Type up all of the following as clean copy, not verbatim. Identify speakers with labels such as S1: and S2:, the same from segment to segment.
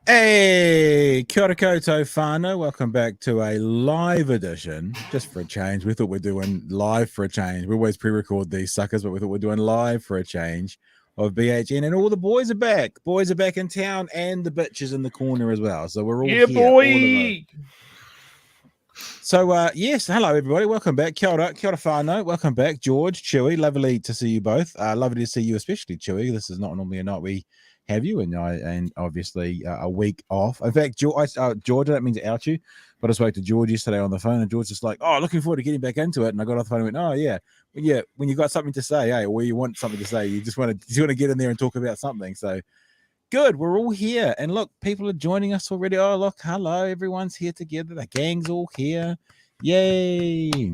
S1: Hey, kia ora koutou whānau. Welcome back to a live edition, just for a change. We thought we're doing live for a change. We always pre-record these suckers, but we thought we're doing live for a change of BHN. And all the boys are back. Boys are back in town and the bitches in the corner as well. So we're all here.
S2: Boy!
S1: So, yes, hello, everybody. Welcome back. Kia ora whānau. Welcome back, George, Chewy. Lovely to see you both. Lovely to see you, especially Chewy. This is not normally a night we have you and obviously a week off. In fact, George, I don't mean to out you, but I spoke to George yesterday on the phone, and George just like, oh, looking forward to getting back into it. And I got off the phone and went, oh yeah, when you got something to say, hey, or you want something to say, you just want to get in there and talk about something. So good, we're all here, and look, people are joining us already. Oh look, hello, everyone's here together. The gang's all here. Yay!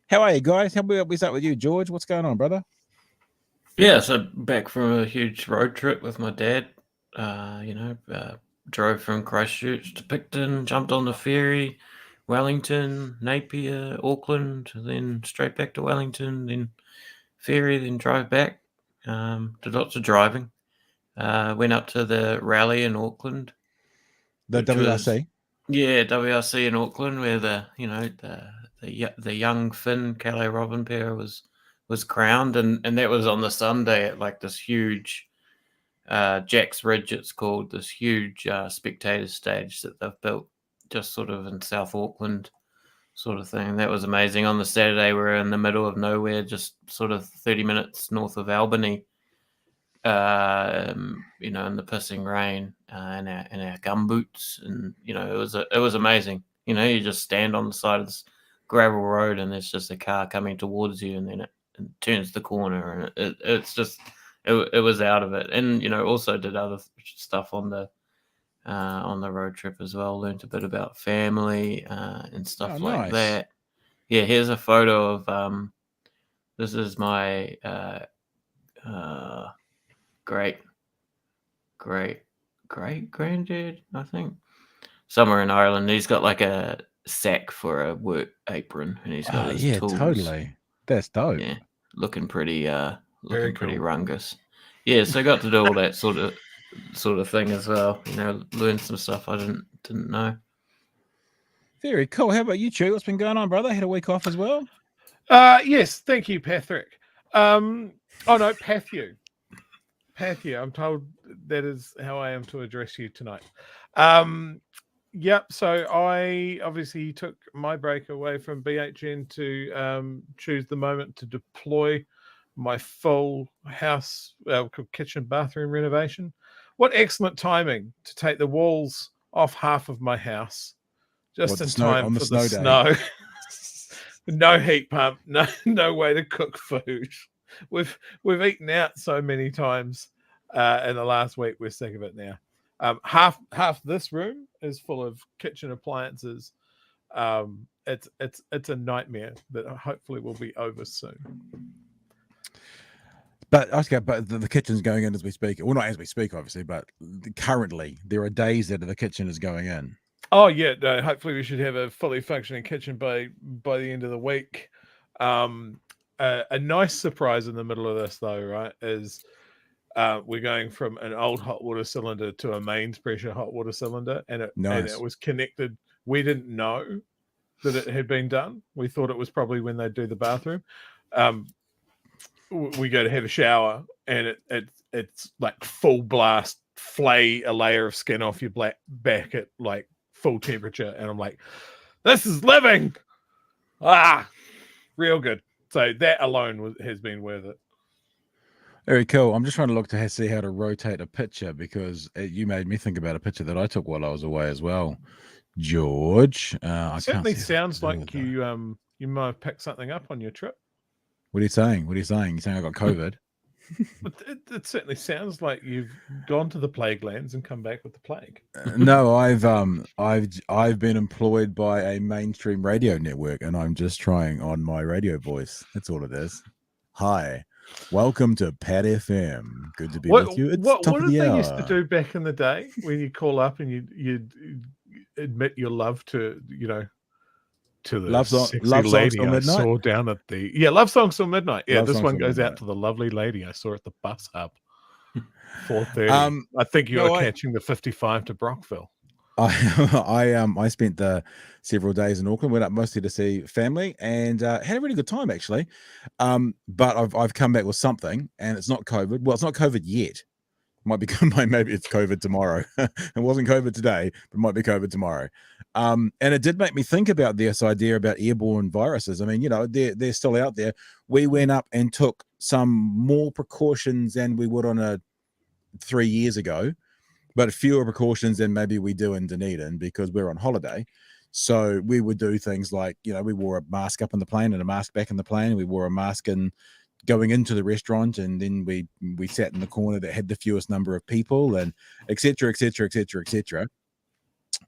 S1: How are you guys? How about we start with you, George? What's going on, brother?
S3: Yeah, so back from a huge road trip with my dad. Drove from Christchurch to Picton, jumped on the ferry, Wellington, Napier, Auckland, then straight back to Wellington, then ferry, then drove back. Did lots of driving. Went up to the rally in Auckland.
S1: The WRC?
S3: WRC in Auckland, where the young Finn Calais Robin pair was crowned, and that was on the Sunday at like this huge Jack's Ridge, it's called, this huge spectator stage that they've built just sort of in South Auckland sort of thing. That was amazing. On the Saturday, we were in the middle of nowhere, just sort of 30 minutes north of Albany, in the pissing rain, in our gumboots, and it was amazing. You just stand on the side of this gravel road, and there's just a car coming towards you, and then it turns the corner, and it was out of it. And also did other stuff on the road trip as well. Learned a bit about family and stuff like that. Yeah, here's a photo of this is my great granddad, I think, somewhere in Ireland. He's got like a sack for a work apron, and he's got his tools.
S1: Totally. That's dope.
S3: Yeah, looking pretty pretty rungus. Yeah, so I got to do all that sort of thing as well. Learn some stuff I didn't know.
S1: Very cool. How about you, Chew? What's been going on, brother? Had a week off as well?
S2: Yes, thank you, Patrick. Pathu. I'm told that is how I am to address you tonight. Yep. So I obviously took my break away from BHN to choose the moment to deploy my full house kitchen bathroom renovation. What excellent timing to take the walls off half of my house just in time for the snow. No heat pump, no way to cook food. We've eaten out so many times in the last week. We're sick of it now. Half this room is full of kitchen appliances. It's a nightmare that hopefully will be over soon.
S1: But the kitchen's going in as we speak. Well, not as we speak, obviously, but currently there are days that the kitchen is going in.
S2: Oh yeah, no, hopefully we should have a fully functioning kitchen by the end of the week. A nice surprise in the middle of this, though, right, is we're going from an old hot water cylinder to a mains pressure hot water cylinder, and it was connected. We didn't know that it had been done. We thought it was probably when they do the bathroom. We go to have a shower, and it's like full blast, flay a layer of skin off your back at like full temperature, and I'm like, this is living. Real good. So that alone has been worth it.
S1: Very cool. I'm just trying to look to see how to rotate a picture, because you made me think about a picture that I took while I was away as well, George.
S2: Certainly sounds like you might have picked something up on your trip.
S1: What are you saying? What are you saying? You saying I got COVID?
S2: But it certainly sounds like you've gone to the plague lands and come back with the plague.
S1: No, I've been employed by a mainstream radio network, and I'm just trying on my radio voice. That's all it is. Hi, welcome to Pat FM. Good to be with you. It's
S2: What
S1: top of the
S2: did they
S1: hour.
S2: used to do back in the day when you call up and you'd admit your love to to the
S1: Love
S2: sexy
S1: songs
S2: lady
S1: till
S2: I
S1: midnight?
S2: saw down at the love songs till midnight. Yeah,
S1: Love
S2: this
S1: songs
S2: one
S1: till
S2: goes
S1: midnight.
S2: out to the lovely lady I saw at the bus hub. 4:30. I think you
S1: no,
S2: are catching the 55 to Brockville.
S1: I spent the several days in Auckland, went up mostly to see family, and had a really good time actually. But I've come back with something, and it's not COVID. Well, it's not COVID yet. Might be maybe it's COVID tomorrow. It wasn't COVID today, but it might be COVID tomorrow. And it did make me think about this idea about airborne viruses. I mean, they're still out there. We went up and took some more precautions than we would on 3 years ago, but fewer precautions than maybe we do in Dunedin because we're on holiday. So we would do things like, we wore a mask up in the plane and a mask back in the plane. We wore a mask going into the restaurant, and then we sat in the corner that had the fewest number of people, and et cetera, et cetera, et cetera, et cetera.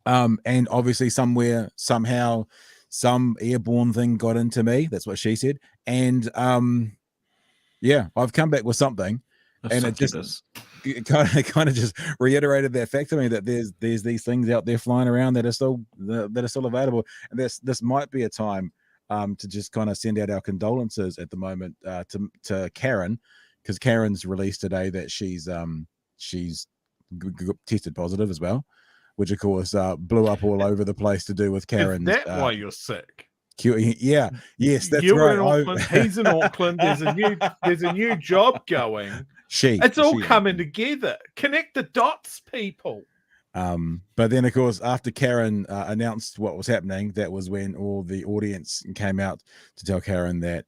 S1: And obviously somehow some airborne thing got into me. That's what she said. And I've come back with something, and it just kind of just reiterated that fact to me that there's these things out there flying around that are still available, and this might be a time to just kind of send out our condolences at the moment to Karen, because Karen's released today that she's tested positive as well, which of course blew up all over the place to do with Karen's.
S2: Is that why you're sick?
S1: Yeah, yes, that's
S2: You're
S1: right.
S2: in Auckland, he's in Auckland. There's a new job going. It's all coming together. Connect the dots, people.
S1: But then, of course, after Karen announced what was happening, that was when all the audience came out to tell Karen that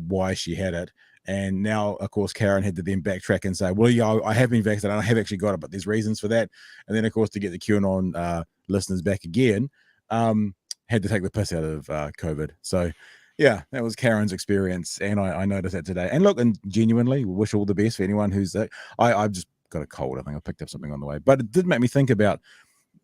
S1: why she had it. And now, of course, Karen had to then backtrack and say, well, yeah, I have been vaccinated. I have actually got it, but there's reasons for that. And then, of course, to get the QAnon listeners back again, had to take the piss out of COVID. So, yeah, that was Karen's experience. And I noticed that today. And look, and genuinely wish all the best for anyone who's I've just got a cold. I think I picked up something on the way. But it did make me think about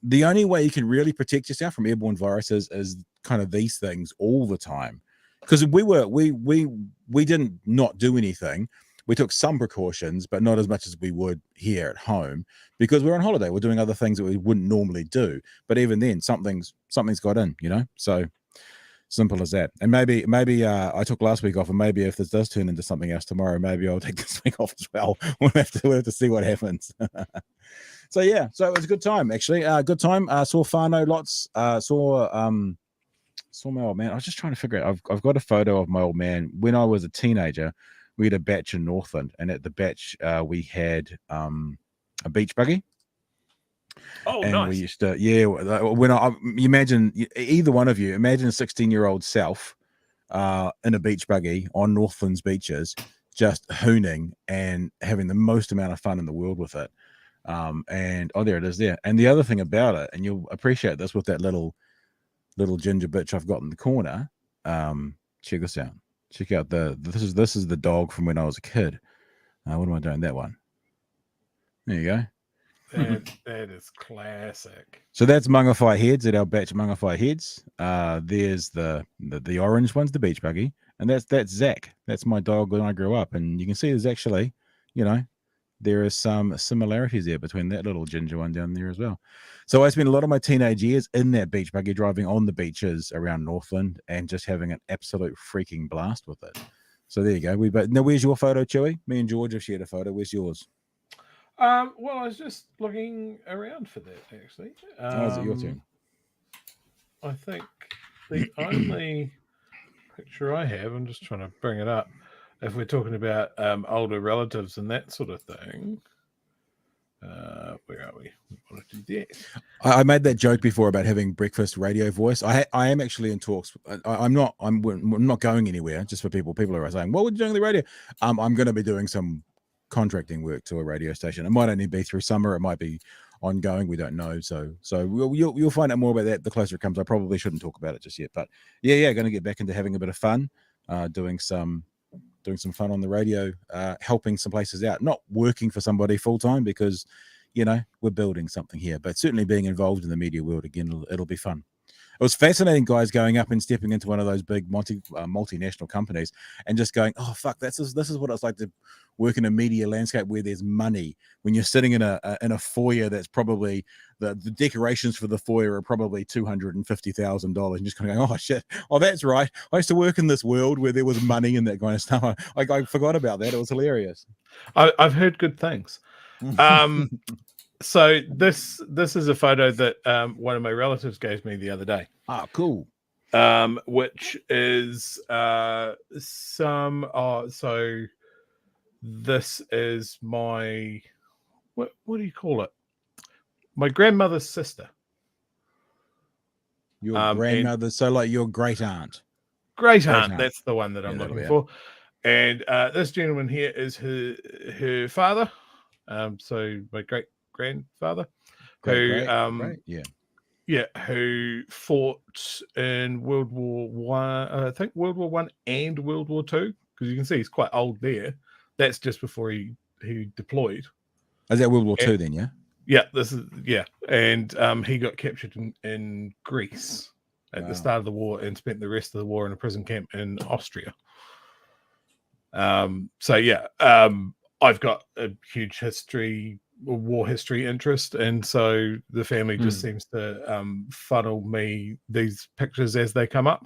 S1: the only way you can really protect yourself from airborne viruses is kind of these things all the time. Because we didn't not do anything. We took some precautions, but not as much as we would here at home because we're on holiday. We're doing other things that we wouldn't normally do. But even then, something's got in, So simple as that. And maybe I took last week off, and maybe if this does turn into something else tomorrow, maybe I'll take this week off as well. We'll have to see what happens. So yeah, so it was a good time actually. Good time. Saw whānau lots. Saw my old man. I was just trying to figure out. I've got a photo of my old man when I was a teenager. We had a batch in Northland, and at the batch we had a beach buggy.
S2: Oh,
S1: and
S2: nice.
S1: We used to, when you imagine, either one of you, imagine a 16-year-old self in a beach buggy on Northland's beaches, just hooning and having the most amount of fun in the world with it. And there it is there. And the other thing about it, and you'll appreciate this with that little ginger bitch I've got in the corner. Check this out. Check out this is the dog from when I was a kid. What am I doing? That one. There you go.
S2: That is classic.
S1: So that's Mangawhai Heads at our batch of Mangawhai Heads. There's the orange one's the beach buggy, and that's Zach. That's my dog when I grew up, and you can see there's actually, there is some similarities there between that little ginger one down there as well. So I spent a lot of my teenage years in that beach buggy, driving on the beaches around Northland and just having an absolute freaking blast with it. So there you go. Now, where's your photo, Chewy? Me and George have shared a photo. Where's yours?
S2: Well, I was just looking around for that actually.
S1: Is it your turn?
S2: I think the only picture I have, I'm just trying to bring it up. If we're talking about older relatives and that sort of thing, where are we? We want to do that.
S1: I made that joke before about having breakfast radio voice. I am actually in talks. I'm not going anywhere. Just for people are saying, "What were you doing on the radio?" I'm going to be doing some contracting work to a radio station. It might only be through summer. It might be ongoing. We don't know. So you'll find out more about that the closer it comes. I probably shouldn't talk about it just yet. But yeah, going to get back into having a bit of fun. doing some fun on the radio, helping some places out, not working for somebody full time because, we're building something here, but certainly being involved in the media world again, it'll be fun. It was fascinating, guys, going up and stepping into one of those big multinational companies and just going, oh, fuck, this is what it's like to work in a media landscape where there's money. When you're sitting in a foyer that's probably, the decorations for the foyer are probably $250,000 and just kind of going, oh, shit, oh, that's right. I used to work in this world where there was money and that kind of stuff. I forgot about that. It was hilarious.
S2: I've heard good things. So this is a photo that one of my relatives gave me the other day.
S1: Ah, cool.
S2: Which is so this is my what do you call it? My grandmother's sister.
S1: Your grandmother, so like your great aunt.
S2: Great aunt, that's the one that I'm looking for. And this gentleman here is her father. So my great grandfather, who fought in World War One. I think World War One and World War Two, because you can see he's quite old there. That's just before he deployed.
S1: Is that World War Two then? Yeah.
S2: And he got captured in Greece at the start of the war and spent the rest of the war in a prison camp in Austria. I've got a huge war history interest, and so the family just seems to funnel me these pictures as they come up.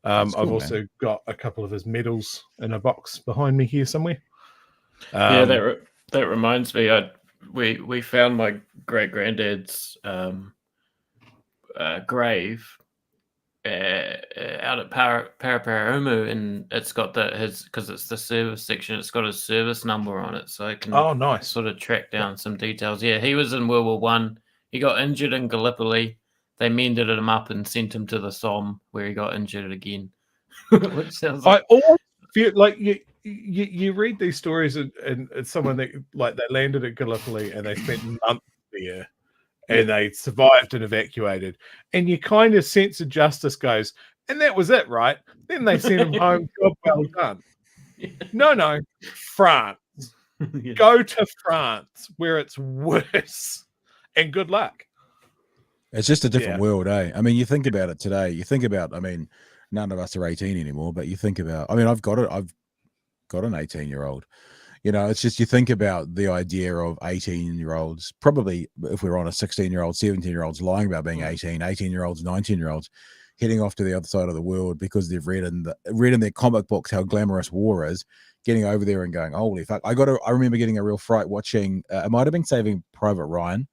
S2: I've also got a couple of his medals in a box behind me here somewhere.
S3: That reminds me, we found my great granddad's grave out at Paraparaumu, and it's got because it's the service section, it's got his service number on it, so I can sort of track down some details. Yeah, he was in World War One. He got injured in Gallipoli. They mended him up and sent him to the Somme, where he got injured again. Which sounds
S2: I always feel like you read these stories and it's someone that like they landed at Gallipoli and they spent months there. And they survived and evacuated. And you kind of sense of justice goes, and that was it, right? Then they sent him home. Job well done. No, France. Go to France where it's worse. And good luck.
S1: It's just a different world, eh? I mean, you think about it today. You think about, none of us are 18 anymore, but you think about, I've got an 18-year-old. It's just you think about the idea of 18-year-olds, probably if we're on a 16-year-old, 17-year-olds lying about being 18-year-olds, 19-year-olds, heading off to the other side of the world because they've read in their comic books how glamorous war is, getting over there and going, holy fuck. I remember getting a real fright watching, it might have been Saving Private Ryan,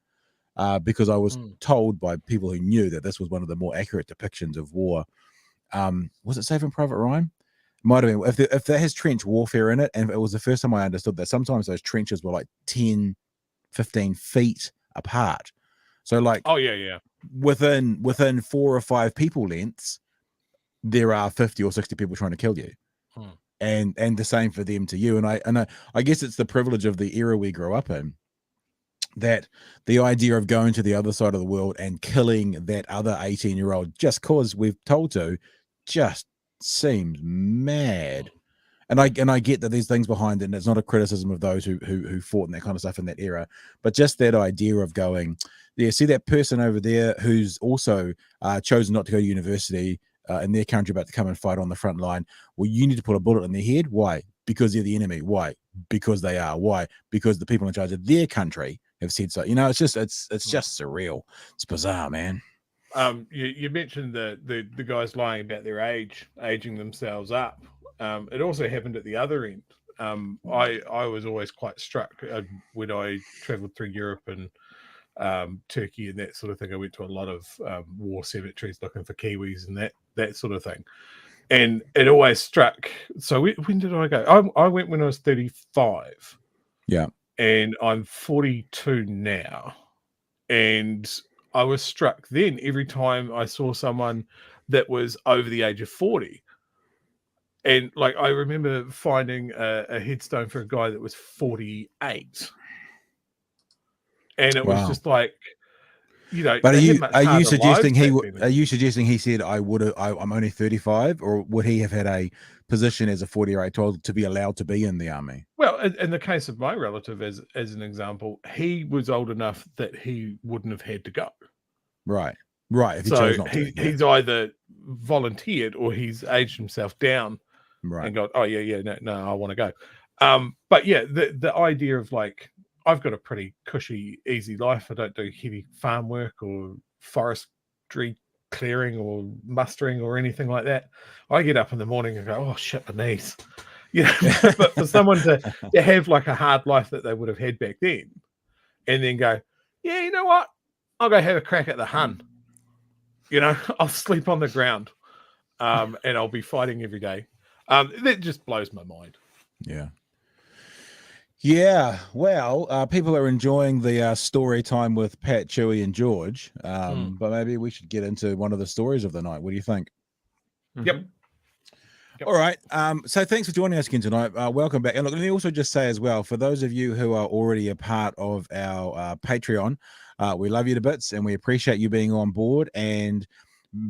S1: because I was told by people who knew that this was one of the more accurate depictions of war. Was it Saving Private Ryan? Might have been, if that has trench warfare in it, and it was the first time I understood that sometimes those trenches were like 10, 15 feet apart. So like, within 4 or 5 people lengths, there are 50 or 60 people trying to kill you. And the same for them to you. And I guess it's the privilege of the era we grew up in, that the idea of going to the other side of the world and killing that other 18-year-old just cause we've told to, just seems mad. And I get that there's things behind it, and it's not a criticism of those who fought and that kind of stuff in that era, but just that idea of going, see that person over there who's also chosen not to go to university in their country but to come and fight on the front line. Well, you need to put a bullet in their head. Why? Because they're the enemy. Why? Because they are. Why? Because the people in charge of their country have said so. It's just surreal. It's bizarre, man.
S2: You mentioned the guys lying about their aging themselves up. It also happened at the other end. I was always quite struck when I traveled through Europe and Turkey and that sort of thing. I went to a lot of war cemeteries looking for Kiwis and that sort of thing. And it always struck. So when did I go? I went when I was 35.
S1: Yeah.
S2: And I'm 42 now. And I was struck then every time I saw someone that was over the age of 40. And like, I remember finding a headstone for a guy that was 48. And it was just like, you know,
S1: But
S2: they had much
S1: are you
S2: harder
S1: suggesting
S2: lives back then.
S1: are you suggesting he said I'm only 35, or would he have had a position as a 40-year-old to be allowed to be in the army?
S2: Well, in the case of my relative, as an example, he was old enough that he wouldn't have had to go.
S1: Right. If he
S2: So
S1: chose not to.
S2: he's either volunteered or he's aged himself down
S1: Right.
S2: and gone, oh yeah, no, I want to go. But yeah, the idea of like, I've got a pretty cushy, easy life. I don't do heavy farm work or forestry clearing or mustering or anything like that. I get up in the morning and go, oh shit, my knees. You know, but for someone to have like a hard life that they would have had back then, and then go, yeah, you know what? I'll go have a crack at the Hun. You know, I'll sleep on the ground, and I'll be fighting every day. That just blows my mind.
S1: Yeah. Well, people are enjoying the story time with Pat, Chewy, and George. But maybe we should get into one of the stories of the night. What do you think?
S2: Yep.
S1: All right. So thanks for joining us again tonight. Welcome back. And look, let me also just say as well, for those of you who are already a part of our Patreon, we love you to bits and we appreciate you being on board. And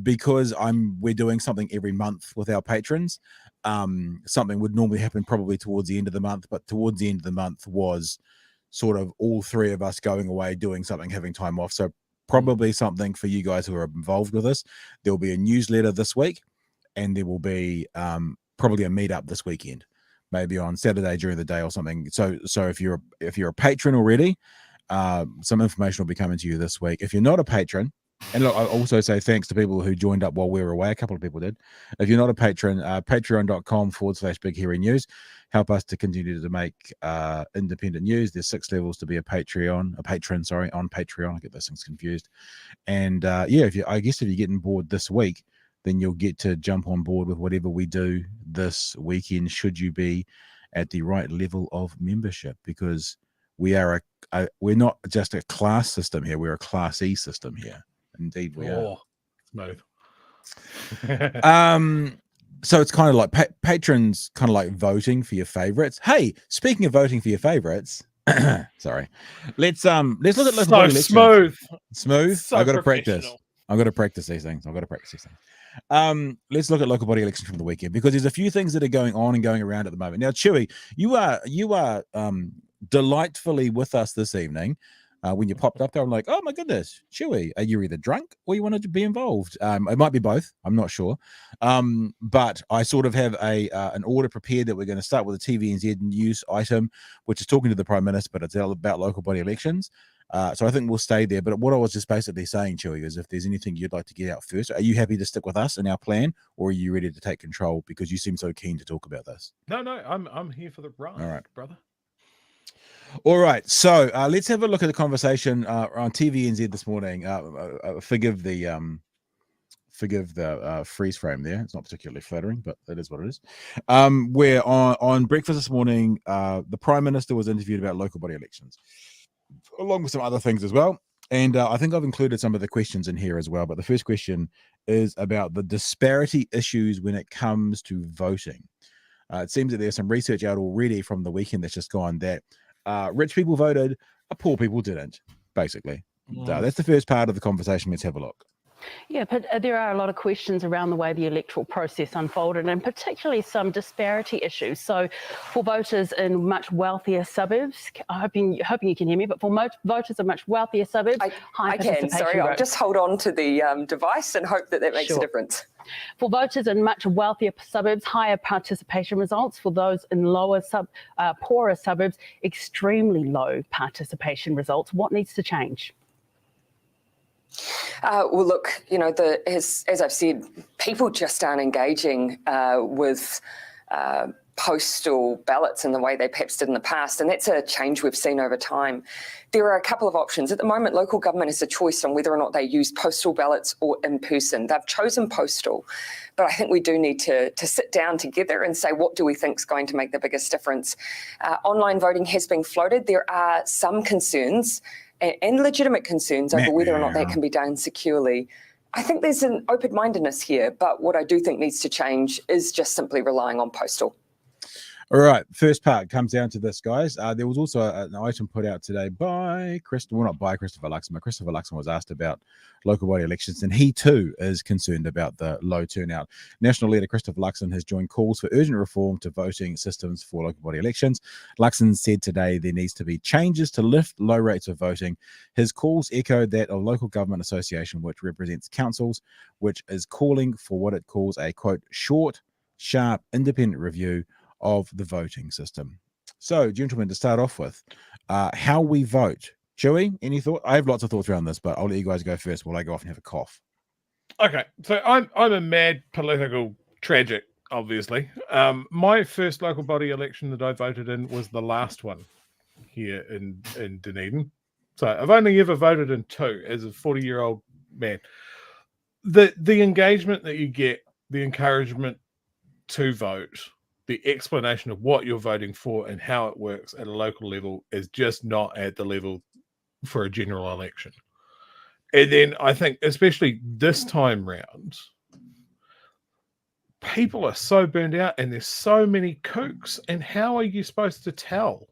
S1: because we're doing something every month with our patrons, something would normally happen probably towards the end of the month, but towards the end of the month was sort of all three of us going away, doing something, having time off. So probably something for you guys who are involved with us. There'll be a newsletter this week. And there will be probably a meetup this weekend, maybe on Saturday during the day or something. So if you're a patron already, some information will be coming to you this week. If you're not a patron, and look, I also say thanks to people who joined up while we were away. A couple of people did. If you're not a patron, patreon.com/Big Hairy News. Help us to continue to make independent news. There's 6 levels to be a patron, on Patreon. I get those things confused. And yeah, I guess if you're getting bored this week, then you'll get to jump on board with whatever we do this weekend, should you be at the right level of membership, because we're not just a class system here, we're a Class E system here. Indeed we are.
S2: Smooth.
S1: So it's kind of like patrons kind of like voting for your favorites. Hey, speaking of voting for your favorites, sorry, let's look at local body elections. Smooth.
S2: So
S1: I got to practice. I've got to practice these things. Let's look at local body elections from the weekend, because there's a few things that are going on and going around at the moment. Now, Chewy, you are delightfully with us this evening. When you popped up there, I'm like, oh my goodness, Chewy, are you either drunk or you wanted to be involved? It might be both. I'm not sure. But I sort of have an order prepared that we're going to start with a TVNZ news item, which is talking to the Prime Minister, but it's all about local body elections. So I think we'll stay there. But what I was just basically saying, Chewy, is if there's anything you'd like to get out first, are you happy to stick with us in our plan, or are you ready to take control because you seem so keen to talk about this? No,
S2: I'm here for the ride. All right, brother.
S1: All right, so let's have a look at the conversation on TVNZ this morning. Forgive the freeze frame there. It's not particularly flattering, but that is what it is. Where on breakfast this morning, the Prime Minister was interviewed about local body elections, along with some other things as well. And I think I've included some of the questions in here as well. But the first question is about the disparity issues when it comes to voting. It seems that there's some research out already from the weekend that's just gone that rich people voted, poor people didn't, basically. That's the first part of the conversation. Let's have a look.
S4: Yeah, but there are a lot of questions around the way the electoral process unfolded, and particularly some disparity issues. So for voters in much wealthier suburbs, hoping you can hear me, but for voters in much wealthier suburbs,
S5: I can. Sorry, I'll just hold on to the device and hope that makes a difference.
S4: For voters in much wealthier suburbs, higher participation results. For those in poorer suburbs, extremely low participation results. What needs to change?
S5: Well, look, as I've said, people just aren't engaging with postal ballots in the way they perhaps did in the past, and that's a change we've seen over time. There are a couple of options. At the moment, local government has a choice on whether or not they use postal ballots or in person. They've chosen postal, but I think we do need to sit down together and say, what do we think is going to make the biggest difference? Online voting has been floated. There are some concerns and legitimate concerns over whether or not that can be done securely. I think there's an open-mindedness here, but what I do think needs to change is just simply relying on postal.
S1: All right, first part comes down to this, guys. There was also an item put out today by Christopher, well, not by Christopher Luxon, but Christopher Luxon was asked about local body elections, and he too is concerned about the low turnout. National leader Christopher Luxon has joined calls for urgent reform to voting systems for local body elections. Luxon said today there needs to be changes to lift low rates of voting. His calls echoed that of Local Government Association, which represents councils, which is calling for what it calls a, quote, short, sharp, independent review of the voting system. So, gentlemen, to start off with, how we vote. Chewy, any thought? I have lots of thoughts around this, but I'll let you guys go first while I go off and have a cough.
S2: Okay, so I'm a mad political tragic, obviously. My first local body election that I voted in was the last one here in Dunedin. So I've only ever voted in 2 as a 40-year-old man. The engagement that you get, the encouragement to vote, the explanation of what you're voting for and how it works at a local level is just not at the level for a general election. And then I think, especially this time round, people are so burned out and there's so many kooks. And how are you supposed to tell?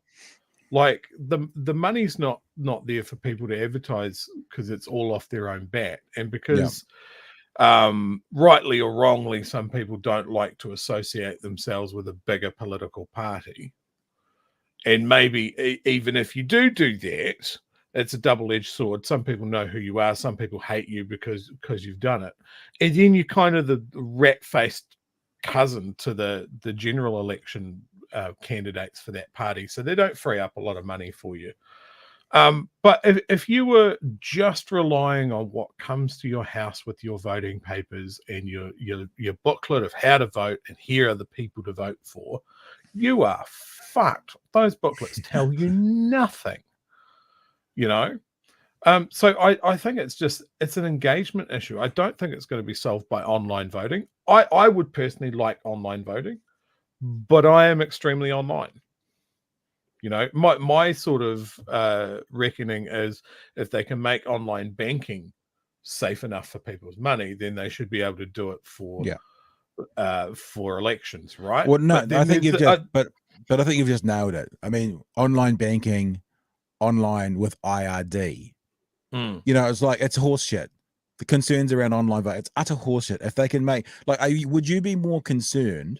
S2: Like the money's not there for people to advertise because it's all off their own bat. And because rightly or wrongly, some people don't like to associate themselves with a bigger political party. And maybe even if you do that, it's a double-edged sword. Some people know who you are. Some people hate you because you've done it. And then you're kind of the rat-faced cousin to the general election candidates for that party. So they don't free up a lot of money for you. But if you were just relying on what comes to your house with your voting papers and your booklet of how to vote and here are the people to vote for, you are fucked. Those booklets tell you nothing, you know? So I think it's an engagement issue. I don't think it's going to be solved by online voting. I would personally like online voting, but I am extremely online. You know, my sort of reckoning is if they can make online banking safe enough for people's money, then they should be able to do it for elections, right?
S1: Well, no, I think you've just, but I think you've just nailed it. I mean, online banking, online with IRD. You know, it's like it's horseshit. The concerns around online vote, it's utter horseshit. If they can make, like, would you be more concerned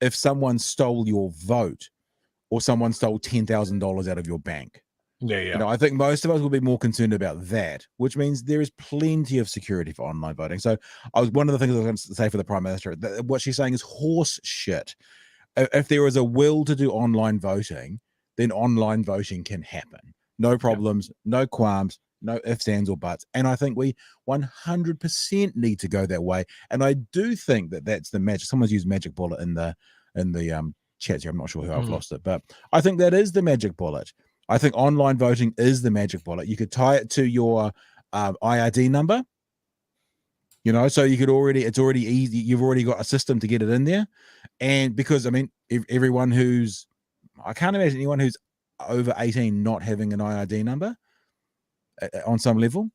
S1: if someone stole your vote or someone stole $10,000 out of your bank?
S2: Yeah.
S1: You know, I think most of us will be more concerned about that, which means there is plenty of security for online voting. So one of the things I was going to say for the Prime Minister, what she's saying is horse shit. If there is a will to do online voting, then online voting can happen. No problems, no qualms, no ifs, ands, or buts. And I think we 100% need to go that way. And I do think that that's the magic. Someone's used magic bullet in the chat here. I'm not sure who I've lost it, but I think that is the magic bullet. I think online voting is the magic bullet. You could tie it to your IRD number, you know, so you could it's already easy. You've already got a system to get it in there. And because, I mean, everyone I can't imagine anyone who's over 18 not having an IRD number on some level.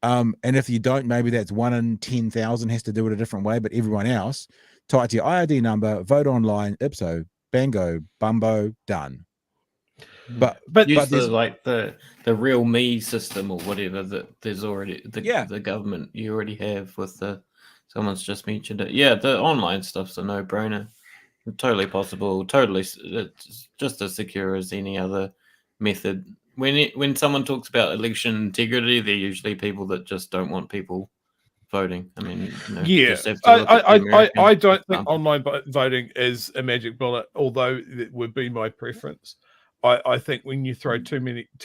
S1: And if you don't, maybe that's 1 in 10,000 has to do it a different way, but everyone else, tie it to your IRD number, vote online, ipso, bango, bumbo, done. But
S3: there's like the real me system or whatever that there's already the government you already have with someone's just mentioned it. Yeah, the online stuff's a no-brainer. Totally possible. Totally, it's just as secure as any other method. When someone talks about election integrity, they're usually people that just don't want people voting. I mean, just have to look at
S2: I don't think online voting is a magic bullet, although it would be my preference. I think when you throw too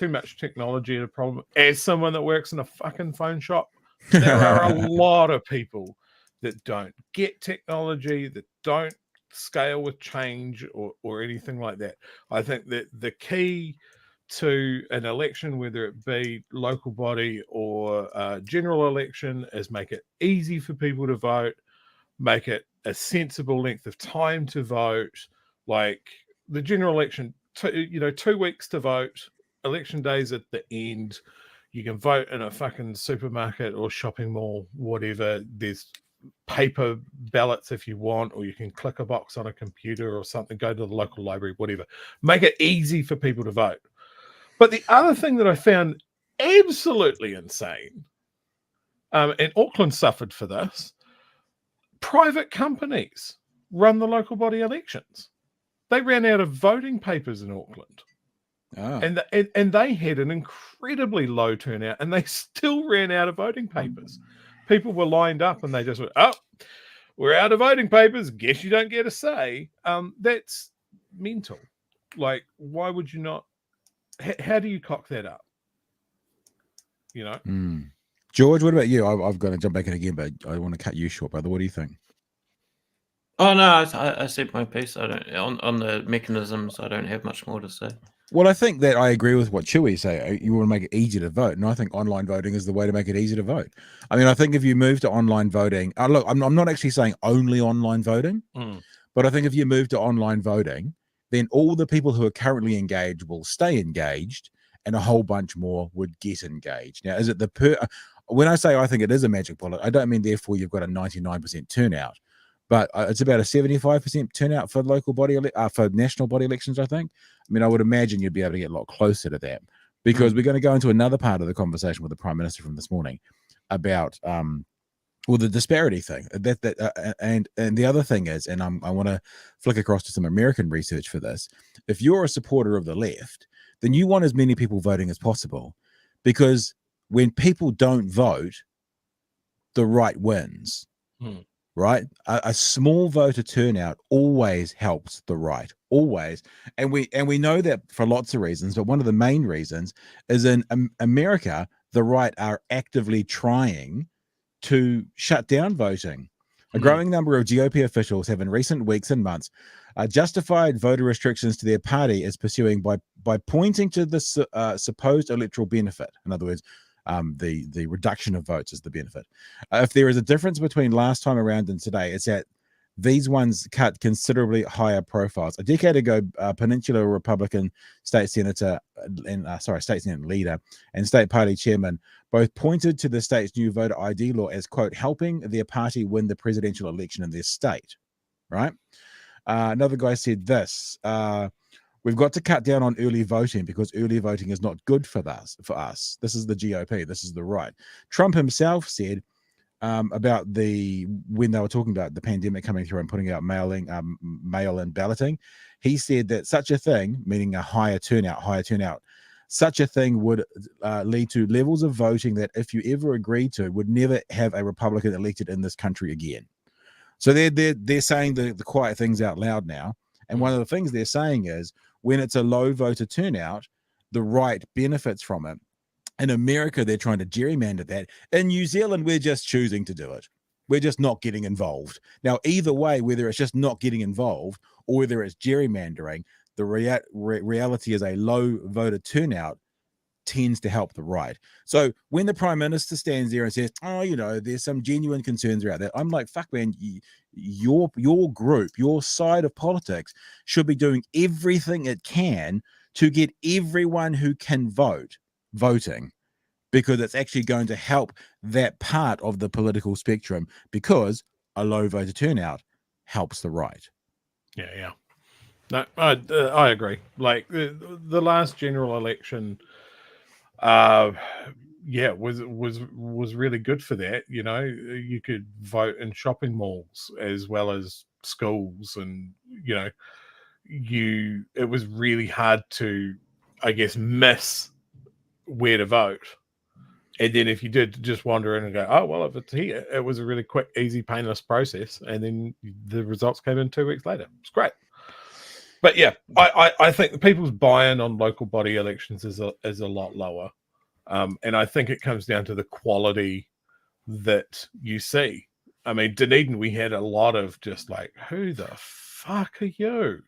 S2: much technology at a problem, as someone that works in a fucking phone shop, there are a lot of people that don't get technology, that don't scale with change or anything like that. I think that the key to an election, whether it be local body or general election, is make it easy for people to vote, make it a sensible length of time to vote. Like the general election, 2 weeks to vote, election days at the end. You can vote in a fucking supermarket or shopping mall, whatever. There's paper ballots if you want, or you can click a box on a computer or something, go to the local library, whatever. Make it easy for people to vote. But the other thing that I found absolutely insane, and Auckland suffered for this, private companies run the local body elections. They ran out of voting papers in Auckland.
S1: Oh.
S2: And they had an incredibly low turnout, and they still ran out of voting papers. People were lined up and they just went, oh, we're out of voting papers. Guess you don't get a say. That's mental. Like, why would you not? How do you cock that up? You know?
S1: George, what about you? I've got to jump back in again, but I want to cut you short, brother. What do you think?
S3: Oh no, I said my piece. I don't on the mechanisms. I don't have much more to say.
S1: Well, I think that I agree with what Chewy say. You want to make it easier to vote, and I think online voting is the way to make it easier to vote. I mean, I think if you move to online voting, look, I'm not actually saying only online voting, but I think if you move to online voting, then all the people who are currently engaged will stay engaged, and a whole bunch more would get engaged. Now, is it when I say I think it is a magic bullet, I don't mean therefore you've got a 99% turnout. But it's about a 75% turnout for local body for national body elections, I think. I mean, I would imagine you'd be able to get a lot closer to that, because we're going to go into another part of the conversation with the Prime Minister from this morning about the disparity thing. And the other thing is, and I want to flick across to some American research for this. If you're a supporter of the left, then you want as many people voting as possible, because when people don't vote, the right wins. Right, a small voter turnout always helps the right, always, and we know that for lots of reasons. But one of the main reasons is in America, the right are actively trying to shut down voting. A growing number of GOP officials have in recent weeks and months justified voter restrictions to their party as pursuing by pointing to the supposed electoral benefit. In other words, the reduction of votes is the benefit. If there is a difference between last time around and today, it's that these ones cut considerably higher profiles. A decade ago, Peninsula Republican state senator and state senate leader and state party chairman both pointed to the state's new voter ID law as, quote, helping their party win the presidential election in their state. Right? Another guy said this. We've got to cut down on early voting because early voting is not good for us. This is the GOP. This is the right. Trump himself said about when they were talking about the pandemic coming through and putting out mail-in balloting, he said that such a thing, meaning a higher turnout, such a thing would lead to levels of voting that, if you ever agreed to, would never have a Republican elected in this country again. So they're saying the quiet things out loud now. And one of the things they're saying is, when it's a low voter turnout, the right benefits from it. In America, they're trying to gerrymander that. In New Zealand, we're just choosing to do it. We're just not getting involved. Now, either way, whether it's just not getting involved or whether it's gerrymandering, the reality is a low voter turnout tends to help the right. So when the Prime Minister stands there and says, oh, there's some genuine concerns around that, I'm like, fuck, man, your group, your side of politics should be doing everything it can to get everyone who can voting, because it's actually going to help that part of the political spectrum, because a low voter turnout helps the right.
S2: Yeah. No, I agree. Like the last general election, was really good for that. You could vote in shopping malls as well as schools, and it was really hard to, I guess, miss where to vote. And then if you did just wander in and go, oh well, if it's here, it was a really quick, easy, painless process, and then the results came in 2 weeks later. It's great. But yeah, I think people's buy-in on local body elections is a lot lower. And I think it comes down to the quality that you see. I mean, Dunedin, we had a lot of just like, who the fuck are you?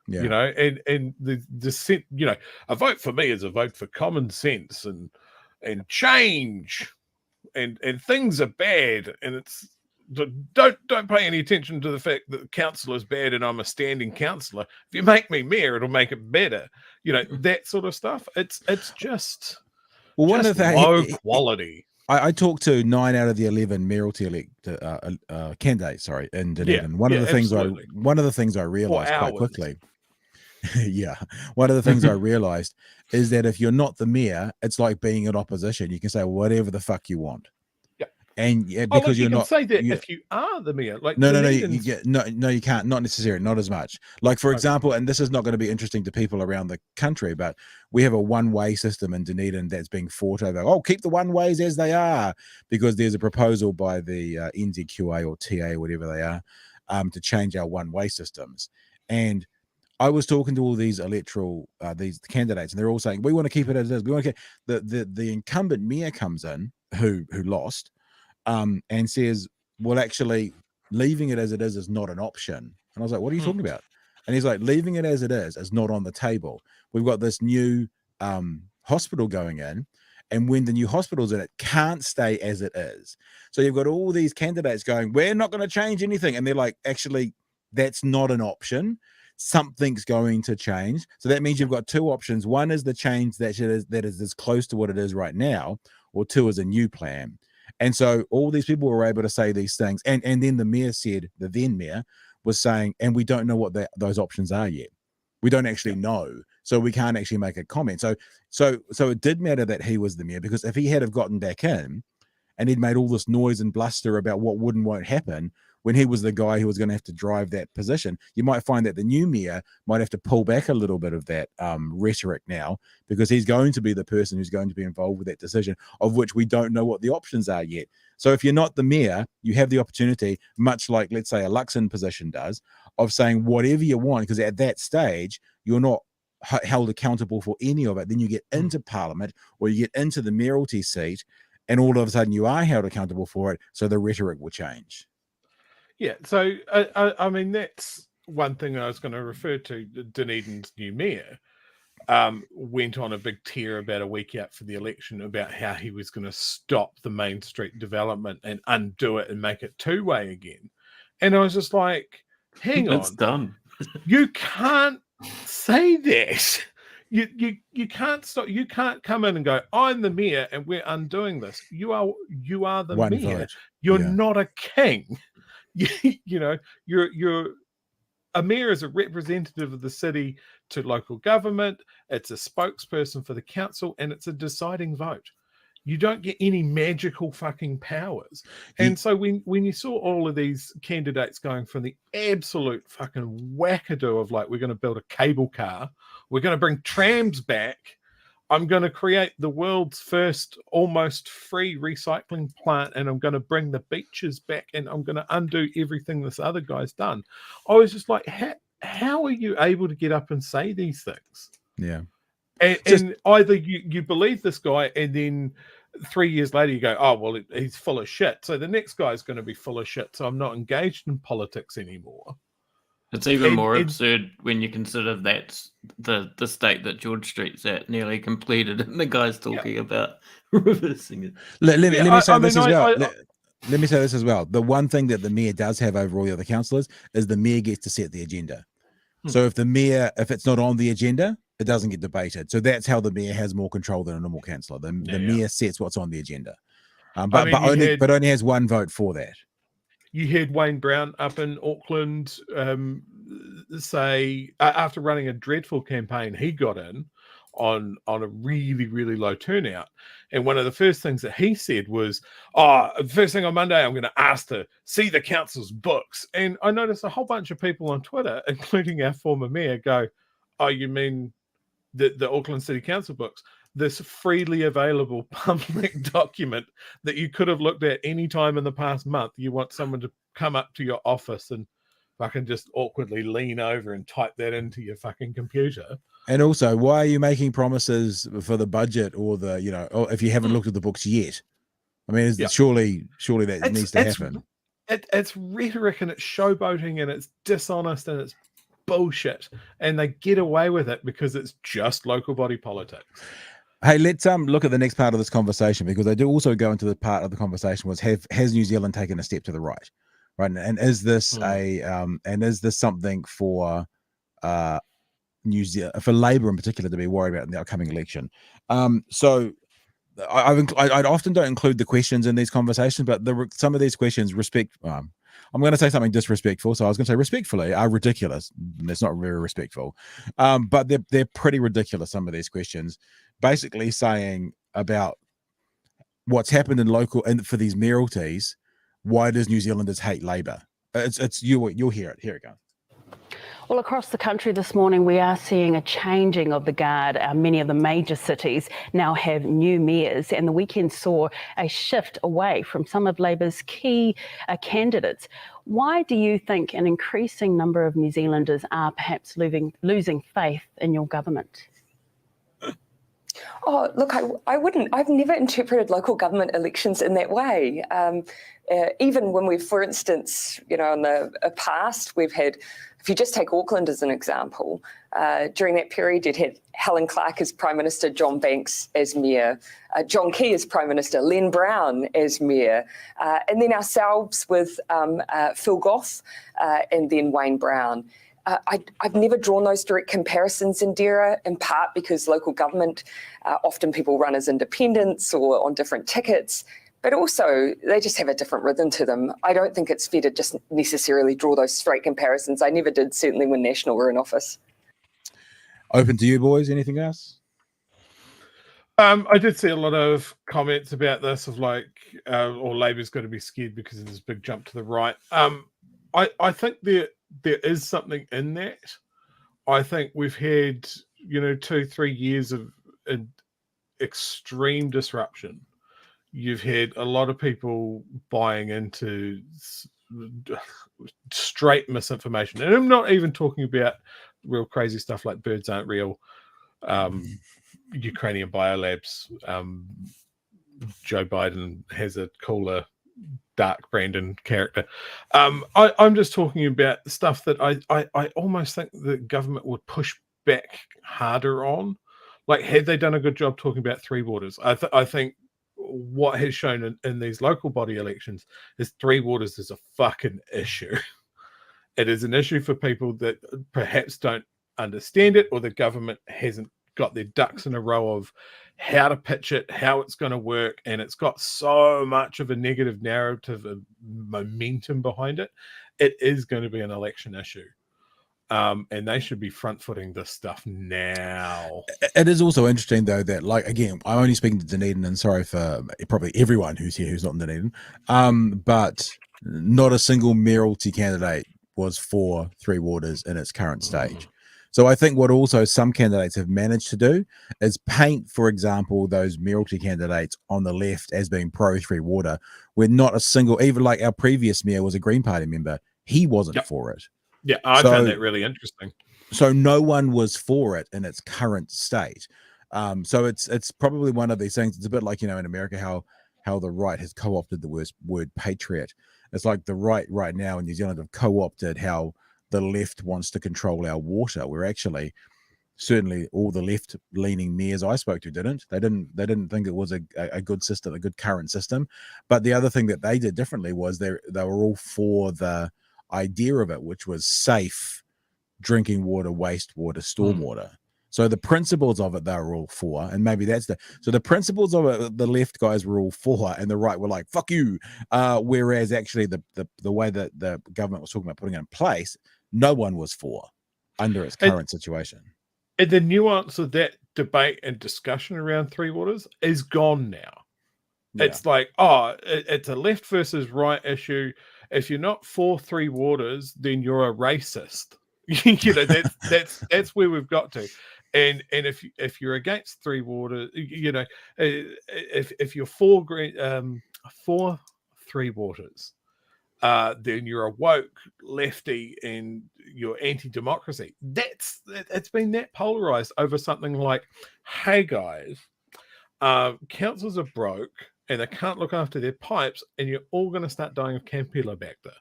S1: Yeah.
S2: And a vote for me is a vote for common sense and change, and things are bad, and it's don't pay any attention to the fact that the council is bad and I'm a standing councillor. If you make me mayor, it'll make it better. That sort of stuff. It's just low quality.
S1: I talked to 9 out of the 11 mayoralty candidates, sorry, in Dunedin. One of the things I realized quite quickly, yeah, one of the things I realized is that if you're not the mayor, it's like being in opposition. You can say whatever the fuck you want. And because
S2: you
S1: you're
S2: can
S1: not,
S2: say that if you are the mayor, like
S1: no, you can't, not necessarily, not as much. Like for example, and this is not going to be interesting to people around the country, but we have a one-way system in Dunedin that's being fought over. Oh, keep the one-ways as they are, because there's a proposal by the NZQA or TA, whatever they are, to change our one-way systems. And I was talking to all these electoral these candidates, and they're all saying we want to keep it as it is. We want to keep the incumbent mayor comes in who lost. And says, well, actually, leaving it as it is not an option. And I was like, what are you talking about? And he's like, leaving it as it is not on the table. We've got this new hospital going in, and when the new hospital's in, it can't stay as it is. So you've got all these candidates going, we're not going to change anything. And they're like, actually, that's not an option. Something's going to change. So that means you've got two options. One is the change that is as close to what it is right now, or two is a new plan. And so all these people were able to say these things. And then the mayor said, the then mayor was saying, and we don't know what those options are yet. We don't actually know. So we can't actually make a comment. So it did matter that he was the mayor, because if he had have gotten back in and he'd made all this noise and bluster about what would and won't happen when he was the guy who was going to have to drive that position, you might find that the new mayor might have to pull back a little bit of that rhetoric now, because he's going to be the person who's going to be involved with that decision, of which we don't know what the options are yet. So if you're not the mayor, you have the opportunity, much like, let's say, a Luxon position does, of saying whatever you want, because at that stage, you're not held accountable for any of it. Then you get into Parliament, or you get into the mayoralty seat, and all of a sudden you are held accountable for it. So the rhetoric will change.
S2: Yeah, so I mean, that's one thing I was going to refer to. Dunedin's new mayor went on a big tear about a week out for the election about how he was going to stop the Main Street development and undo it and make it two-way again. And I was just like, hang on.
S3: It's done.
S2: You can't say that. You can't stop. You can't come in and go, I'm the mayor and we're undoing this. You are the
S1: One
S2: mayor.
S1: vote.
S2: You're not a king. You know, you're a mayor is a representative of the city to local government. It's a spokesperson for the council, and it's a deciding vote. You don't get any magical fucking powers. And so when you saw all of these candidates going from the absolute fucking wackadoo of like, we're going to build a cable car, we're going to bring trams back, I'm going to create the world's first almost free recycling plant, and I'm going to bring the beaches back, and I'm going to undo everything this other guy's done. I was just like, how are you able to get up and say these things?
S1: Yeah.
S2: And either you believe this guy, and then 3 years later you go, oh, well, he's full of shit. So the next guy is going to be full of shit. So I'm not engaged in politics anymore.
S3: It's even more absurd when you consider that's the state that George Street's at, nearly completed, and the guy's talking about reversing it.
S1: Let me say this as well. Let me say this as well. The one thing that the mayor does have over all the other councillors is the mayor gets to set the agenda. So if it's not on the agenda, it doesn't get debated. So that's how the mayor has more control than a normal councillor. The mayor sets what's on the agenda, but only has one vote for that.
S2: You heard Wayne Brown up in Auckland say, after running a dreadful campaign, he got in on a really, really low turnout. And one of the first things that he said was, first thing on Monday, I'm going to ask to see the council's books. And I noticed a whole bunch of people on Twitter, including our former mayor, go, oh, you mean the Auckland City Council books? This freely available public document that you could have looked at any time in the past month. You want someone to come up to your office and fucking just awkwardly lean over and type that into your fucking computer.
S1: And also, why are you making promises for the budget or if you haven't looked at the books yet? I mean, surely that needs to happen.
S2: It's rhetoric, and it's showboating, and it's dishonest, and it's bullshit. And they get away with it because it's just local body politics.
S1: Hey, let's look at the next part of this conversation, because I do also go into the part of the conversation was has New Zealand taken a step to the right, and is this something for New Zealand, for Labour in particular, to be worried about in the upcoming election? So I often don't include the questions in these conversations, but some of these questions I'm going to say something disrespectful, so I was going to say respectfully are ridiculous. That's not very respectful, but they're pretty ridiculous. Some of these questions, basically saying about what's happened in local and for these mayoralties, why does New Zealanders hate Labour? You'll hear it. Here it goes.
S4: Well, across the country this morning, we are seeing a changing of the guard. Many of the major cities now have new mayors, and the weekend saw a shift away from some of Labour's key candidates. Why do you think an increasing number of New Zealanders are perhaps losing faith in your government?
S5: Oh, look, I wouldn't. I've never interpreted local government elections in that way. Even when we've, for instance, in the past, we've had, if you just take Auckland as an example, during that period, you'd had Helen Clark as Prime Minister, John Banks as Mayor, John Key as Prime Minister, Len Brown as Mayor, and then ourselves with Phil Goff and then Wayne Brown. I've never drawn those direct comparisons, Indira, in part because local government, often people run as independents or on different tickets, but also they just have a different rhythm to them. I don't think it's fair to just necessarily draw those straight comparisons. I never did, certainly when National were in office.
S1: Open to you, boys. Anything else?
S2: I did see a lot of comments about this of like, or Labour's got to be scared because of this big jump to the right. I think there is something in that. I think we've had, 2-3 years of extreme disruption. You've had a lot of people buying into straight misinformation. And I'm not even talking about real crazy stuff like birds aren't real, Ukrainian biolabs, Joe Biden has a cooler dark Brandon character. I'm just talking about stuff that I almost think the government would push back harder on. Like, had they done a good job talking about Three Waters? I think what has shown in these local body elections is Three Waters is a fucking issue. It is an issue for people that perhaps don't understand it, or the government hasn't got their ducks in a row of how to pitch it, how it's going to work, and it's got so much of a negative narrative and momentum behind it. It is going to be an election issue, and they should be front-footing this stuff now.
S1: It is also interesting, though, that, like, again, I'm only speaking to Dunedin, and sorry for probably everyone who's here who's not in Dunedin, but not a single mayoralty candidate was for Three Waters in its current stage. So I think what also some candidates have managed to do is paint, for example, those mayoralty candidates on the left as being pro Three Water, where not a single, even like our previous mayor was a Green Party member, he wasn't for it.
S2: Yeah, I found that really interesting.
S1: So no one was for it in its current state. So it's probably one of these things. It's a bit like, in America, how the right has co-opted the word patriot. It's like the right now in New Zealand have co-opted how the left wants to control our water. We're actually, certainly all the left-leaning mayors I spoke to didn't. They didn't think it was a good system, a good current system. But the other thing that they did differently was they were all for the idea of it, which was safe drinking water, wastewater, stormwater. So the principles of it, they were all for, and maybe that's so the principles of it, the left guys were all for, and the right were like, fuck you. Whereas actually the way that the government was talking about putting it in place, no one was for under its current situation.
S2: And the nuance of that debate and discussion around Three Waters is gone now. Yeah. It's like, it's a left versus right issue. If you're not for Three Waters, then you're a racist. That's where we've got to. And if you're against Three Waters, if you're for Three Waters, then you're a woke lefty and you're anti-democracy. It's been that polarized over something like, hey guys, councils are broke and they can't look after their pipes, and you're all going to start dying of Campylobacter.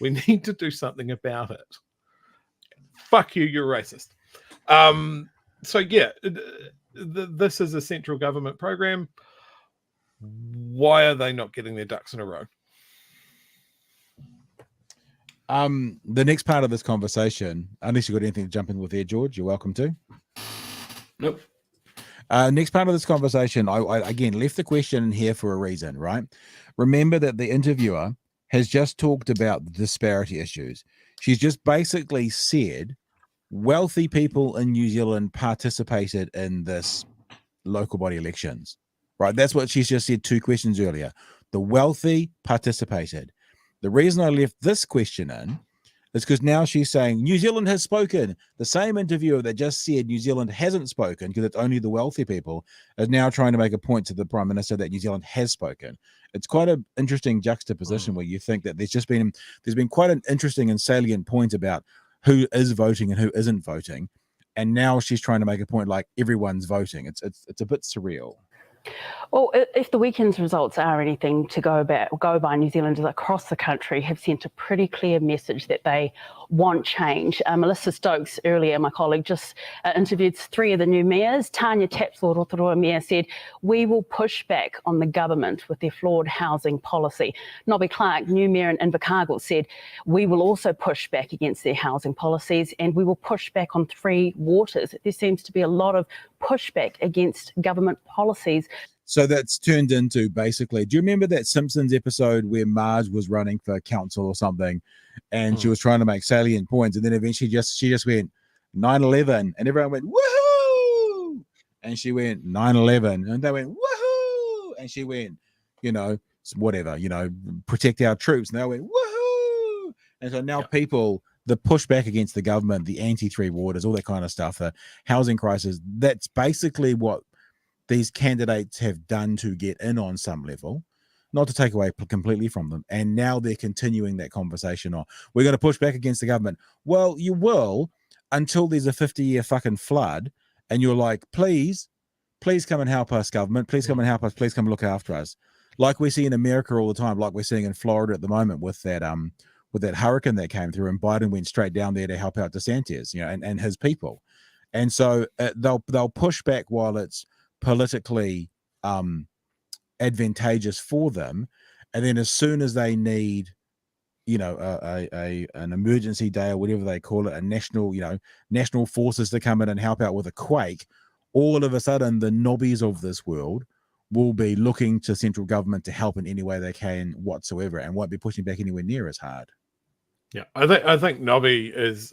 S2: We need to do something about it. Fuck you, you're racist. So yeah, this is a central government program. Why are they not getting their ducks in a row?
S1: The next part of this conversation, unless you've got anything to jump in with there, George, you're welcome to.
S3: Nope.
S1: Next part of this conversation, I again left the question in here for a reason, right? Remember that the interviewer has just talked about the disparity issues. She's just basically said wealthy people in New Zealand participated in this local body elections, right? That's what she's just said 2 questions earlier. The wealthy participated. The reason I left this question in is because now she's saying New Zealand has spoken. The same interviewer that just said New Zealand hasn't spoken because it's only the wealthy people is now trying to make a point to the Prime Minister that New Zealand has spoken. It's quite an interesting juxtaposition where you think that there's been quite an interesting and salient point about who is voting and who isn't voting, and now she's trying to make a point like everyone's voting. It's a bit surreal.
S4: Well, if the weekend's results are anything to go by, New Zealanders across the country have sent a pretty clear message that they want change. Melissa Stokes earlier, my colleague, just interviewed 3 of the new mayors. Tanya Tapsford, Rotorua Mayor, said, "We will push back on the government with their flawed housing policy." Nobby Clark, new mayor in Invercargill, said, "We will also push back against their housing policies and we will push back on 3 waters." There seems to be a lot of pushback against government policies.
S1: So that's turned into basically, do you remember that Simpsons episode where Marge was running for council or something and she was trying to make salient points and then eventually she just went 9/11 and everyone went woohoo, and she went 9/11 and they went woohoo, and she went, whatever, protect our troops, and they went woohoo. And so now people, the pushback against the government, the anti-3 waters, all that kind of stuff, the housing crisis, that's basically what these candidates have done to get in on some level, not to take away completely from them. And now they're continuing that conversation on, we're going to push back against the government. Well, you will until there's a 50-year fucking flood and you're like, please come and help us, government. Please come and help us. Please come and look after us. Like we see in America all the time, like we're seeing in Florida at the moment with that hurricane that came through, and Biden went straight down there to help out DeSantis, and his people. And so they'll push back while it's politically advantageous for them, and then as soon as they need an emergency day or whatever they call it, a national forces to come in and help out with a quake, all of a sudden the nobbies of this world will be looking to central government to help in any way they can whatsoever, and won't be pushing back anywhere near as hard.
S2: Yeah, I think Nobby is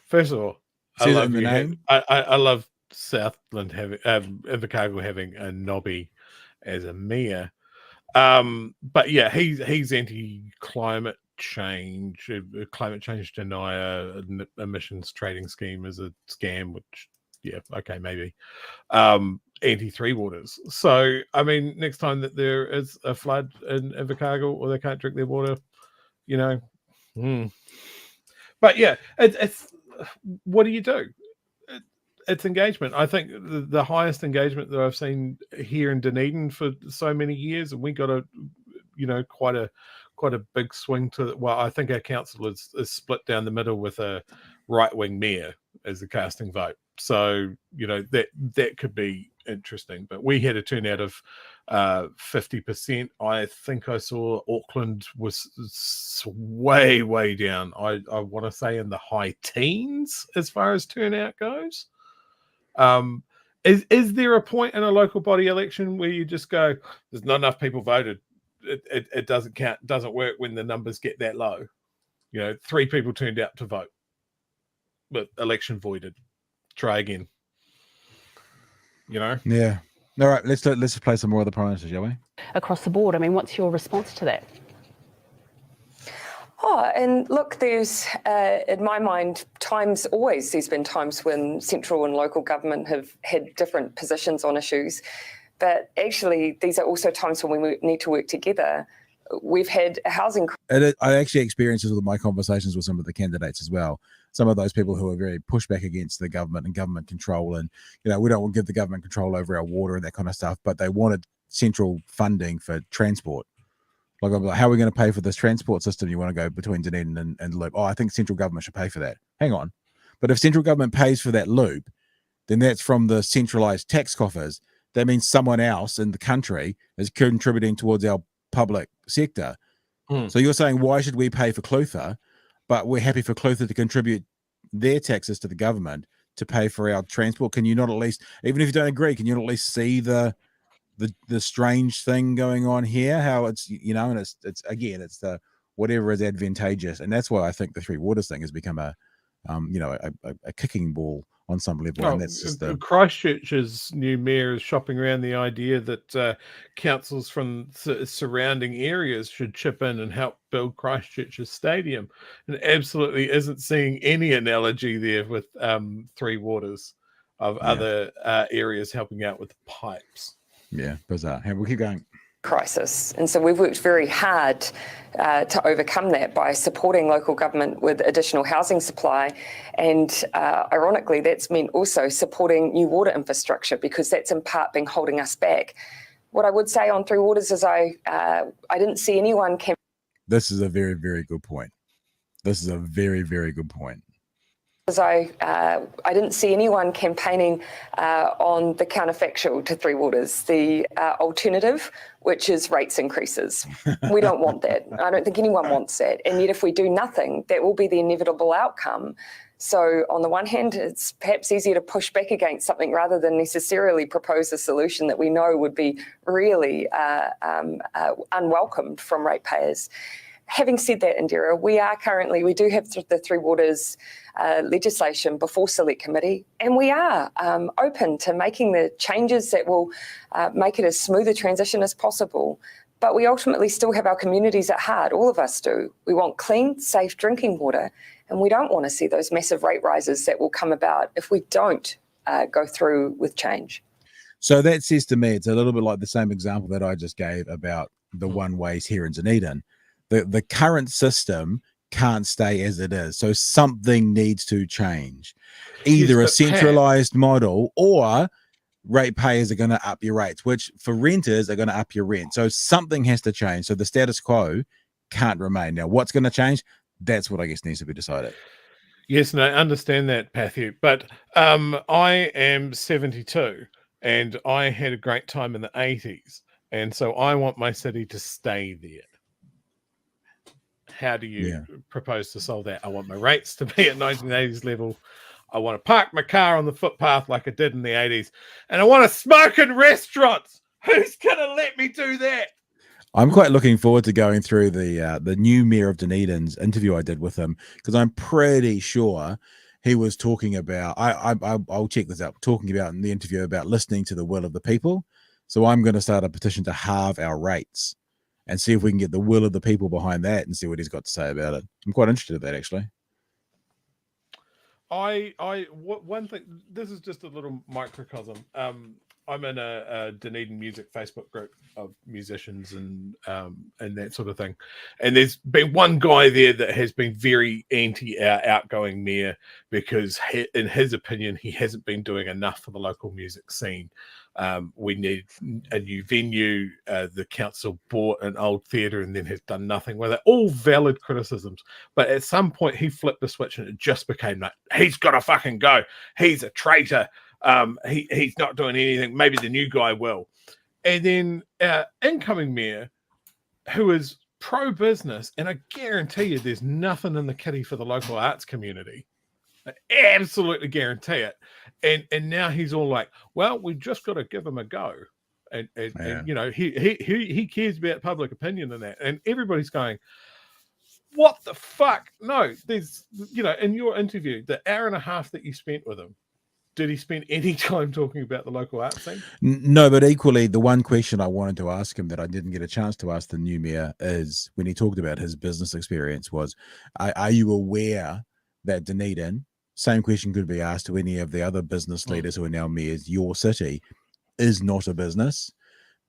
S2: first of all, I love Southland having Invercargill having a Nobby as a mayor, but yeah, he's anti-climate change. Climate change denier, emissions trading scheme is a scam, which maybe anti-3 waters. So I mean, next time that there is a flood in Invercargill or they can't drink their water, but yeah, it's what do you do? It's engagement. I think the highest engagement that I've seen here in Dunedin for so many years, and we got quite a big swing to. Well, I think our council is split down the middle with a right-wing mayor as the casting vote. So that could be interesting. But we had a turnout of 50%. I think I saw Auckland was way down. I want to say in the high teens as far as turnout goes. Is there a point in a local body election where you just go, there's not enough people voted, it doesn't count, doesn't work when the numbers get that low? 3 people turned out to vote, but election voided. Try again.
S1: Yeah. All right, let's play some more of the Prime Minister, shall we?
S4: Across the board, I mean, what's your response to that?
S5: Oh, and look, there's, in my mind, there's been times when central and local government have had different positions on issues, but actually these are also times when we need to work together. We've had a housing...
S1: I actually experienced this with my conversations with some of the candidates as well. Some of those people who are very pushback against the government and government control, and we don't want to give the government control over our water and that kind of stuff, but they wanted central funding for transport. Like, I'm like, how are we going to pay for this transport system you want to go between Dunedin and Loop? Oh, I think central government should pay for that. Hang on. But if central government pays for that loop, then that's from the centralized tax coffers. That means someone else in the country is contributing towards our public sector. So you're saying, why should we pay for Clutha, but we're happy for Clutha to contribute their taxes to the government to pay for our transport? Can you not at least, even if you don't agree, can you not at least see the strange thing going on here? How it's, you know, and it's again, it's the whatever is advantageous, and that's why I think the Three Waters thing has become a you know, a kicking ball on some level. And that's just
S2: Christchurch's new mayor is shopping around the idea that councils from surrounding areas should chip in and help build Christchurch's stadium, and absolutely isn't seeing any analogy there with Three Waters of other areas helping out with the pipes.
S1: Yeah, bizarre. Hey, we'll keep going.
S5: Crisis. And so we've worked very hard to overcome that by supporting local government with additional housing supply. And ironically, that's meant also supporting new water infrastructure, because that's in part been holding us back. What I would say on Three Waters is I didn't see anyone...
S1: This is a very, very good point. This is a very, very good point.
S5: I didn't see anyone campaigning on the counterfactual to Three Waters, the alternative, which is rates increases. We don't want that. I don't think anyone wants that. And yet if we do nothing, that will be the inevitable outcome. So on the one hand, it's perhaps easier to push back against something rather than necessarily propose a solution that we know would be really unwelcomed from ratepayers. Having said that, Indira, we do have the Three Waters legislation before Select Committee, and we are open to making the changes that will make it as smooth a transition as possible. But we ultimately still have our communities at heart, all of us do. We want clean, safe drinking water, and we don't want to see those massive rate rises that will come about if we don't go through with change.
S1: So that says to me, it's a little bit like the same example that I just gave about the one-ways here in Dunedin. The current system can't stay as it is. So something needs to change. Either a centralized model, or ratepayers are going to up your rates, which for renters are going to up your rent. So something has to change. So the status quo can't remain. Now, what's going to change? That's what I guess needs to be decided.
S2: Yes, and I understand that, Pathy. But I am 72, and I had a great time in the 80s. And so I want my city to stay there. How do you propose to solve that? I want my rates to be at 1980s level. I want to park my car on the footpath like I did in the 80s. And I want to smoke in restaurants. Who's going to let me do that?
S1: I'm quite looking forward to going through the new mayor of Dunedin's interview I did with him, because I'm pretty sure he was talking about, I'll check this out, talking about in the interview about listening to the will of the people. So I'm going to start a petition to halve our rates and see if we can get the will of the people behind that and see what he's got to say about it. I'm quite interested in that, actually.
S2: One thing, this is just a little microcosm. I'm in a Dunedin music Facebook group of musicians and that sort of thing. And there's been one guy there that has been very anti our outgoing mayor, because in his opinion, he hasn't been doing enough for the local music scene. We need a new venue. The council bought an old theatre and then has done nothing with it. All valid criticisms. But at some point he flipped the switch and it just became like, he's got to fucking go. He's a traitor. He's not doing anything. Maybe the new guy will. And then our incoming mayor, who is pro-business, and I guarantee you there's nothing in the kitty for the local arts community. I absolutely guarantee it. And now he's all like, well, we just got to give him a go. And you know, he cares about public opinion and that. And everybody's going, what the fuck? No, there's, you know, in your interview, the hour and a half that you spent with him, did he spend any time talking about the local art scene?
S1: No, but equally, the one question I wanted to ask him that I didn't get a chance to ask the new mayor is, when he talked about his business experience, was, are you aware that Dunedin, same question could be asked to any of the other business leaders who are now mayors, your city is not a business?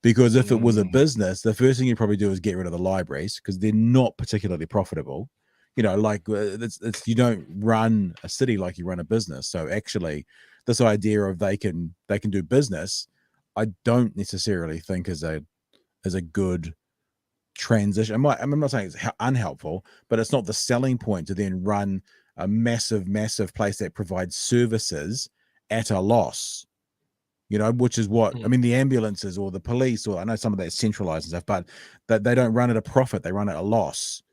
S1: Because if it was a business, the first thing you'd probably do is get rid of the libraries, because they're not particularly profitable. You know, like you don't run a city like you run a business. So actually, this idea of they can do business, I don't necessarily think is a good transition. I'm not saying it's unhelpful, but it's not the selling point to then run a massive place that provides services at a loss. You know, which is what I mean, the ambulances or the police, or I know some of that's centralized and stuff, but that they don't run at a profit, they run at a loss.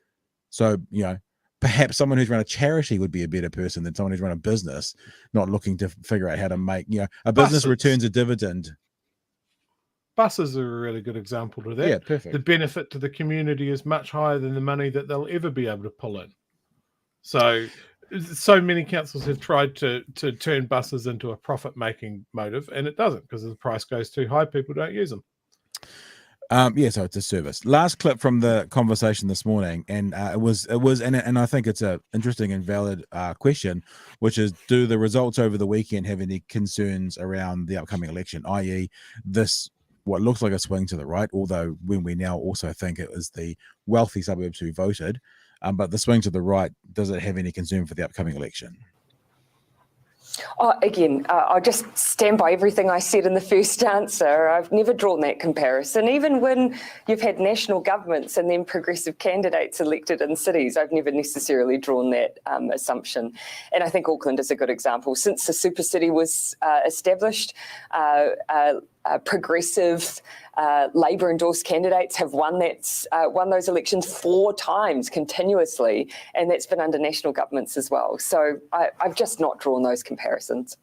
S1: So, you know, perhaps someone who's run a charity would be a better person than someone who's run a business, not looking to figure out how to make, a business
S2: Buses.
S1: returns a dividend.
S2: Buses are a really good example to that.
S1: Yeah, perfect.
S2: The benefit to the community is much higher than the money that they'll ever be able to pull in. So many councils have tried to turn buses into a profit-making motive, and it doesn't, because if the price goes too high, people don't use them.
S1: So it's a service. Last clip from the conversation this morning, and it was, and I think it's a interesting and valid question, which is, do the results over the weekend have any concerns around the upcoming election, i.e., this what looks like a swing to the right, although when we now also think it was the wealthy suburbs who voted, but the swing to the right, does it have any concern for the upcoming election?
S5: Again, I'll just stand by everything I said in the first answer. I've never drawn that comparison. Even when you've had national governments and then progressive candidates elected in cities, I've never necessarily drawn that assumption. And I think Auckland is a good example. Since the super city was established, progressive Labour-endorsed candidates have won those elections 4 times continuously, and that's been under national governments as well. So I've just not drawn those comparisons.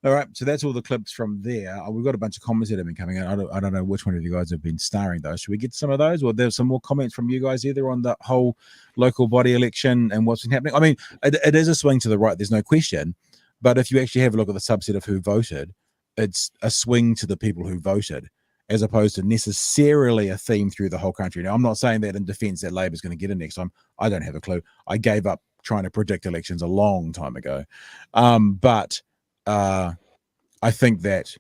S1: All right, so that's all the clips from there. We've got a bunch of comments that have been coming in. I don't know which one of you guys have been starring those. Should we get some of those? Or there's some more comments from you guys either on the whole local body election and what's been happening? I mean, it is a swing to the right, there's no question. But if you actually have a look at the subset of who voted, it's a swing to the people who voted, as opposed to necessarily a theme through the whole country. Now, I'm not saying that in defense that Labour's going to get it next time. I don't have a clue. I gave up trying to predict elections a long time ago. But I think that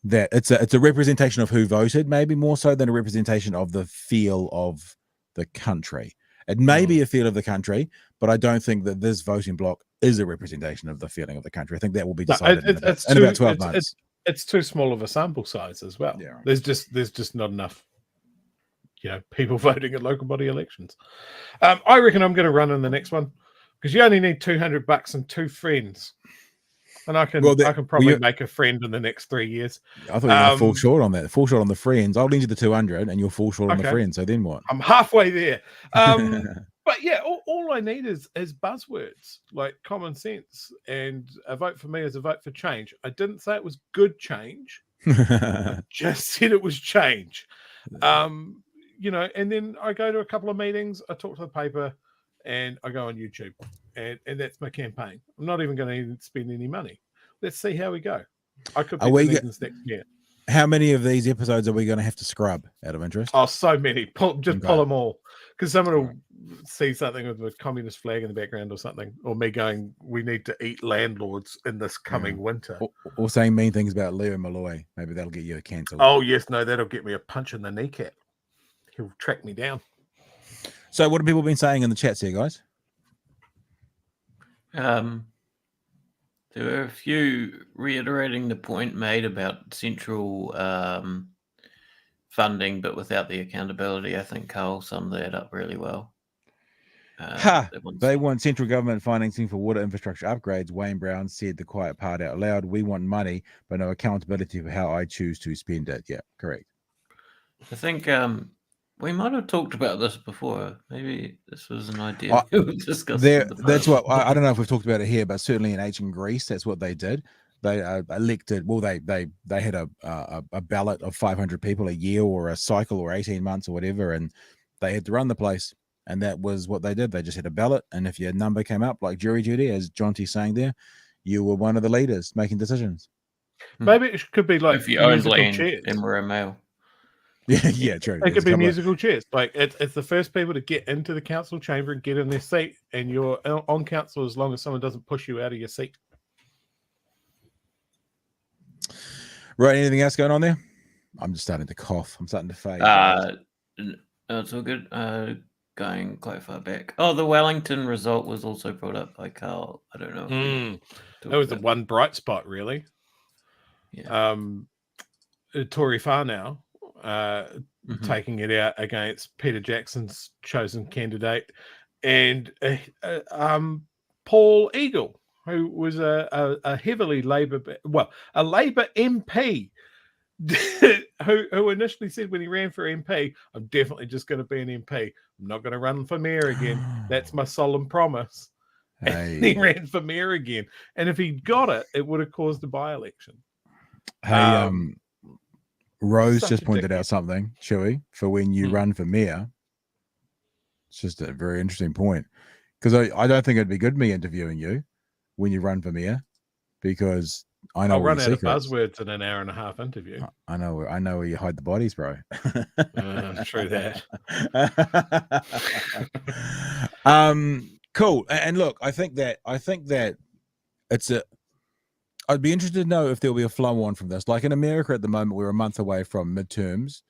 S1: it's a representation of who voted, maybe more so than a representation of the feel of the country. It may be a feel of the country, but I don't think that this voting bloc is a representation of the feeling of the country. I think that will be decided in about 12 months.
S2: It's too small of a sample size as well.
S1: Yeah.
S2: There's just not enough, people voting at local body elections. I reckon I'm going to run in the next one, because you only need $200 and 2 friends, and I can probably make a friend in the next 3 years.
S1: I thought you were going to fall short on that. Fall short on the friends. I'll lend you the 200, and you'll fall short on the friends. So then what?
S2: I'm halfway there. But yeah, all I need is buzzwords like common sense, and a vote for me is a vote for change. I didn't say it was good change. I just said it was change. And then I go to a couple of meetings, I talk to the paper, and I go on YouTube, and that's my campaign. I'm not even going to spend any money. Let's see how we go. I could be next year.
S1: How many of these episodes are we going to have to scrub out of interest?
S2: Oh, so many. Pull them all, because someone will see something with a communist flag in the background or something, or me going, we need to eat landlords in this coming winter,
S1: or saying mean things about Leo Malloy. Maybe that'll get you cancelled.
S2: Oh yes, no, that'll get me a punch in the kneecap. He'll track me down.
S1: So what have people been saying in the chats here, guys?
S3: There were a few reiterating the point made about central funding, but without the accountability. I think Carl summed that up really well.
S1: They want central government financing for water infrastructure upgrades. Wayne Brown said the quiet part out loud. We want money, but no accountability for how I choose to spend it. Yeah, correct.
S3: I think we might have talked about this before. Maybe this was an idea we discussed.
S1: That's what I don't know if we've talked about it here, but certainly in ancient Greece, that's what they did. They elected. Well, they had a ballot of 500 people a year, or a cycle, or 18 months, or whatever, and they had to run the place. And that was what they did. They just had a ballot, and if your number came up, like jury duty, as Jonty's saying there, you were one of the leaders making decisions.
S2: Maybe it could be like
S3: if you owned land and were a male.
S1: Yeah, true.
S2: It could be musical chairs. Like it's the first people to get into the council chamber and get in their seat, and you're on council as long as someone doesn't push you out of your seat.
S1: Right. Anything else going on there? I'm just starting to cough. I'm starting to fade.
S3: It's all good. Going quite far back. Oh, the Wellington result was also brought up by Carl. I don't know.
S2: That was the one bright spot, really.
S3: Yeah.
S2: Tory Whanau taking it out against Peter Jackson's chosen candidate, and Paul Eagle, who was a heavily Labour MP, who initially said when he ran for MP, I'm definitely just going to be an MP. I'm not going to run for mayor again. That's my solemn promise.
S1: Hey.
S2: And he ran for mayor again. And if he'd got it, it would have caused a by-election.
S1: Hey, Rose
S2: such
S1: just
S2: a
S1: pointed out
S2: dickhead.
S1: something, Chewy, for when you run for mayor. It's just a very interesting point. Because I don't think it'd be good me interviewing you when you run for mayor, because I know
S2: I'll
S1: all
S2: run
S1: your
S2: out
S1: secrets.
S2: of buzzwords in an hour and a half interview.
S1: I know where you hide the bodies, bro.
S2: True that.
S1: Cool. And look, I think that it's a. I'd be interested to know if there'll be a flow on from this. Like in America at the moment, we're a month away from midterms,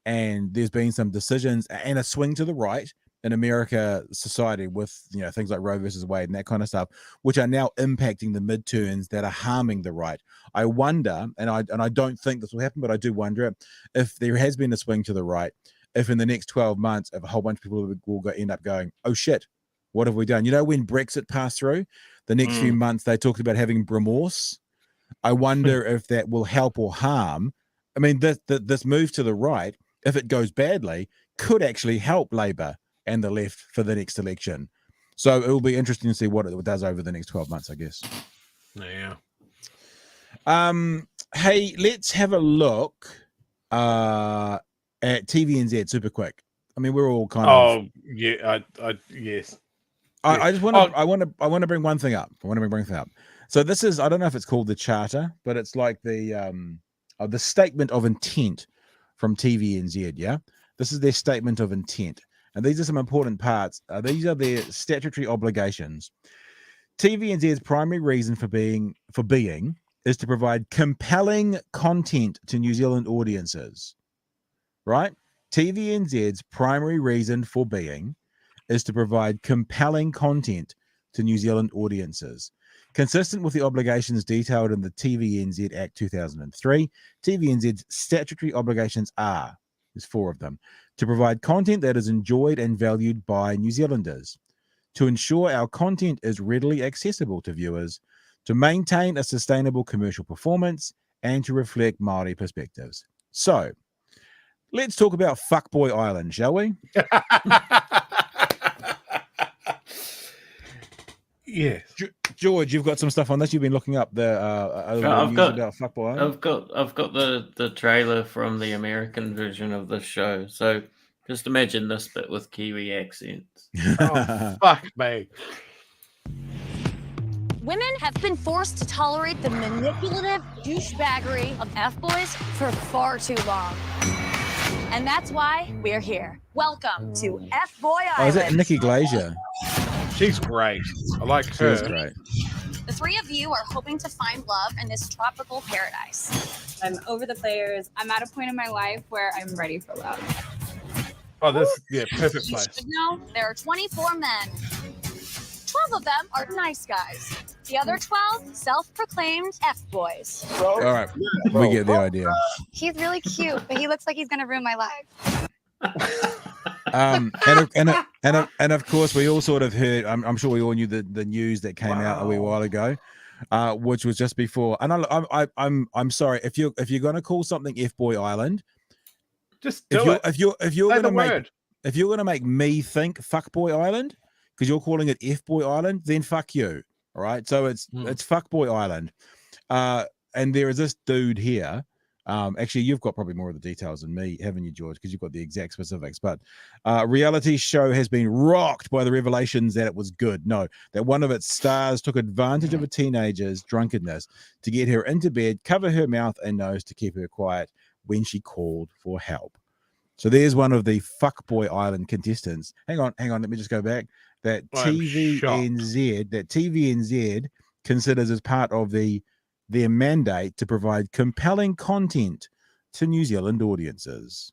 S1: and there's been some decisions and a swing to the right in America society with things like Roe versus Wade and that kind of stuff, which are now impacting the midterms that are harming the right. I wonder, and I don't think this will happen, but I do wonder if there has been a swing to the right, if in the next 12 months, if a whole bunch of people will end up going, oh shit, what have we done? When Brexit passed through, the next few months they talked about having remorse. I wonder if that will help or harm. I mean, this move to the right, if it goes badly, could actually help Labour and the left for the next election. So it will be interesting to see what it does over the next 12 months, I guess.
S2: Yeah.
S1: Hey, let's have a look at TVNZ super quick. I mean, we're all kind of.
S2: Oh yeah, yes.
S1: I just want to. I want to bring one thing up. So this is. I don't know if it's called the charter, but it's like the statement of intent from TVNZ. Yeah, this is their statement of intent, and these are some important parts. These are their statutory obligations. TVNZ's primary reason for being is to provide compelling content to New Zealand audiences. Right? TVNZ's primary reason for being is to provide compelling content to New Zealand audiences. Consistent with the obligations detailed in the TVNZ Act 2003, TVNZ's statutory obligations are, there's 4 of them, to provide content that is enjoyed and valued by New Zealanders, to ensure our content is readily accessible to viewers, to maintain a sustainable commercial performance, and to reflect Māori perspectives. So, let's talk about Fuckboy Island, shall we?
S2: Yes.
S1: George, you've got some stuff on this. You've been looking up the news about Fuckboy Island.
S3: I've got the trailer from the American version of the show. So just imagine this bit with Kiwi accents.
S2: Oh, fuck me.
S6: Women have been forced to tolerate the manipulative douchebaggery of F-boys for far too long. And that's why we're here. Welcome to FBoy Island.
S1: Oh, is it Nikki Glazier?
S2: She's great. I like her.
S1: She's great.
S6: The 3 of you are hoping to find love in this tropical paradise.
S7: I'm over the players. I'm at a point in my life where I'm ready for love.
S2: Oh, perfect
S6: You
S2: place.
S6: should know there are 24 men. 12 of them are nice guys. The other 12, self-proclaimed F-boys.
S1: All right, we get the idea.
S7: He's really cute, but he looks like he's gonna ruin my life.
S1: And of course, we all sort of heard. I'm sure we all knew the news that came out a wee while ago, which was just before. And I'm sorry if you're going to call something F-Boy Island,
S2: just do it.
S1: If you're
S2: Say the
S1: going
S2: word.
S1: to make me think Fuckboy Island because you're calling it F-Boy Island, then fuck you. All right, so it's Fuckboy Island, and there is this dude here. Actually, you've got probably more of the details than me, haven't you, George? Because you've got the exact specifics. But reality show has been rocked by the revelations that it was good. No, that one of its stars took advantage of a teenager's drunkenness to get her into bed, cover her mouth and nose to keep her quiet when she called for help. So there's one of the Fuckboy Island contestants. Hang on. Let me just go back. That TVNZ considers as part of their mandate to provide compelling content to New Zealand audiences.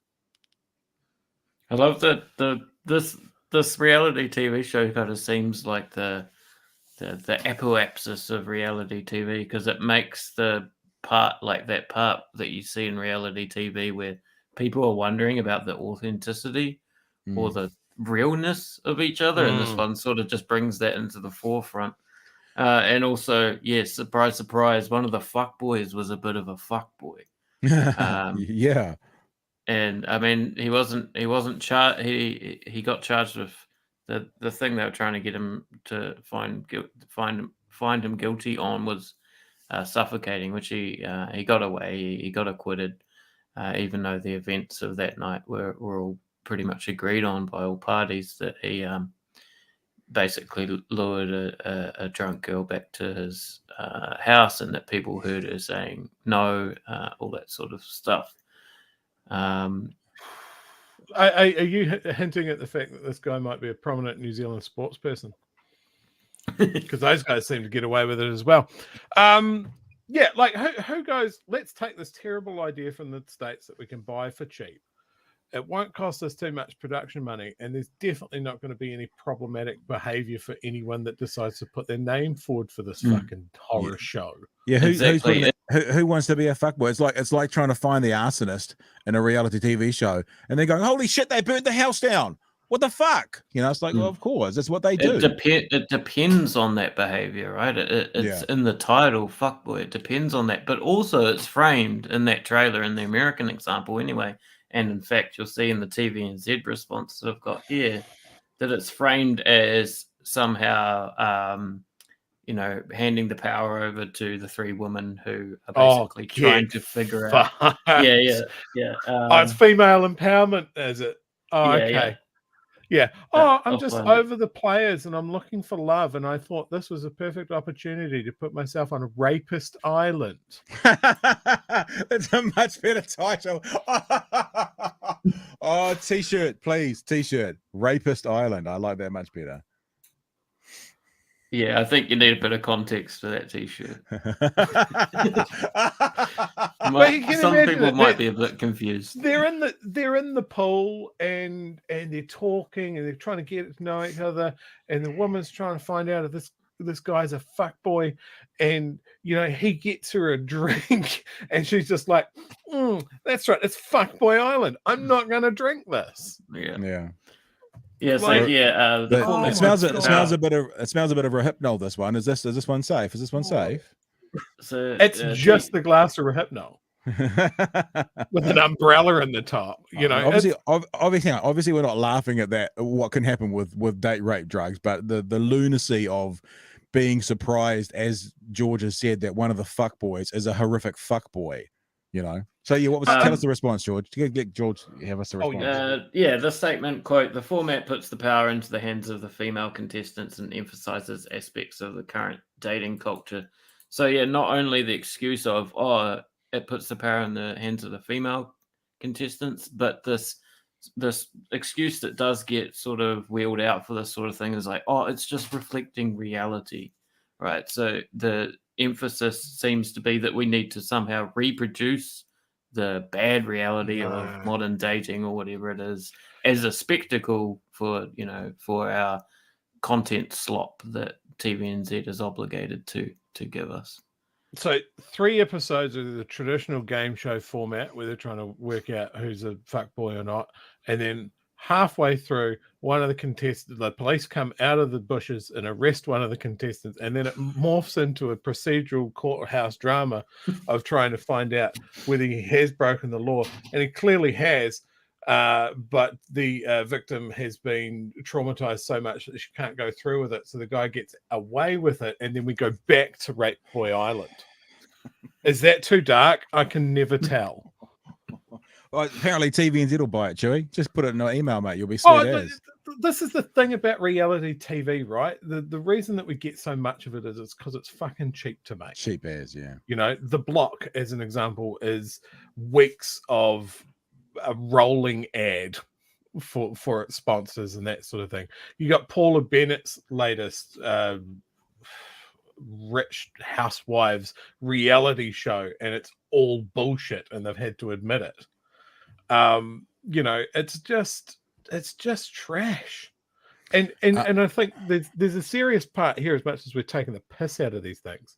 S3: I love that this reality TV show kind of seems like the apoapsis of reality TV because it makes the part that you see in reality TV where people are wondering about the authenticity or the realness of each other, and this one sort of just brings that into the forefront. And also, yes, surprise, surprise, one of the fuckboys was a bit of a fuckboy.
S1: Yeah.
S3: And I mean, he wasn't charged. He got charged with the thing they were trying to get him to find him guilty on was suffocating, which he got away. He got acquitted, even though the events of that night were all pretty much agreed on by all parties, that he basically lured a drunk girl back to his house, and that people heard her saying no, all that sort of stuff.
S2: Are you hinting at the fact that this guy might be a prominent New Zealand sports person? Because those guys seem to get away with it as well. Yeah, like who goes, let's take this terrible idea from the States that we can buy for cheap. It won't cost us too much production money, and there's definitely not going to be any problematic behavior for anyone that decides to put their name forward for this fucking horror show.
S1: Yeah,
S3: Exactly.
S1: who wants to be a fuckboy? It's like trying to find the arsonist in a reality TV show, and they're going, "Holy shit, they burnt the house down! What the fuck?" You know, it's like, well, of course, that's what they do.
S3: It depends on that behavior, right? It's in the title, fuckboy. It depends on that, but also it's framed in that trailer in the American example, anyway. And in fact, you'll see in the TVNZ response that I've got here that it's framed as somehow, handing the power over to the three women who are basically trying to figure out. Yeah.
S2: It's female empowerment, is it? Oh,
S3: yeah,
S2: okay. Yeah. I'm just
S3: find
S2: over the players and I'm looking for love. And I thought this was a perfect opportunity to put myself on a rapist island.
S1: That's a much better title. Oh, t-shirt, please. T-shirt. Rapist Island. I like that much better.
S3: Yeah, I think you need a bit of context for that T-shirt. Some people might be a bit confused.
S2: They're in the pool and they're talking and they're trying to get to know each other, and the woman's trying to find out if this guy's a fuckboy, and he gets her a drink and she's just like, that's right, it's Fuckboy Island. I'm not gonna drink this.
S1: Yeah.
S3: Yeah, so
S1: it smells a bit of Rohypnol. This one is this one safe? Is this one safe?
S3: So
S2: it's just the glass of Rohypnol with an umbrella in the top.
S1: Obviously, we're not laughing at that. What can happen with date rape drugs, but the lunacy of being surprised, as George has said, that one of the fuckboys is a horrific fuckboy. So what was tell us the response, George? Get George, have us the response.
S3: The statement, quote, "The format puts the power into the hands of the female contestants and emphasizes aspects of the current dating culture." So not only the excuse of it puts the power in the hands of the female contestants, but this excuse that does get sort of wheeled out for this sort of thing is like, it's just reflecting reality, right? So the emphasis seems to be that we need to somehow reproduce the bad reality of modern dating or whatever it is as a spectacle for our content slop that TVNZ is obligated to give us.
S2: So 3 episodes of the traditional game show format where they're trying to work out who's a fuckboy or not, and then halfway through, one of the contestants, the police come out of the bushes and arrest one of the contestants, and then it morphs into a procedural courthouse drama of trying to find out whether he has broken the law, and he clearly has, but the victim has been traumatized so much that she can't go through with it, so the guy gets away with it, and then we go back to Rape Boy Island. Is that too dark? I can never tell.
S1: Well, apparently TVNZ will buy it, Chewy. Just put it in an email, mate. You'll be sweet as.
S2: This is the thing about reality TV, right? The reason that we get so much of it is because it's fucking cheap to make.
S1: Cheap as, yeah.
S2: The Block, as an example, is weeks of a rolling ad for its sponsors and that sort of thing. You got Paula Bennett's latest Rich Housewives reality show, and it's all bullshit, and they've had to admit it. It's just trash. And I think there's a serious part here. As much as we're taking the piss out of these things,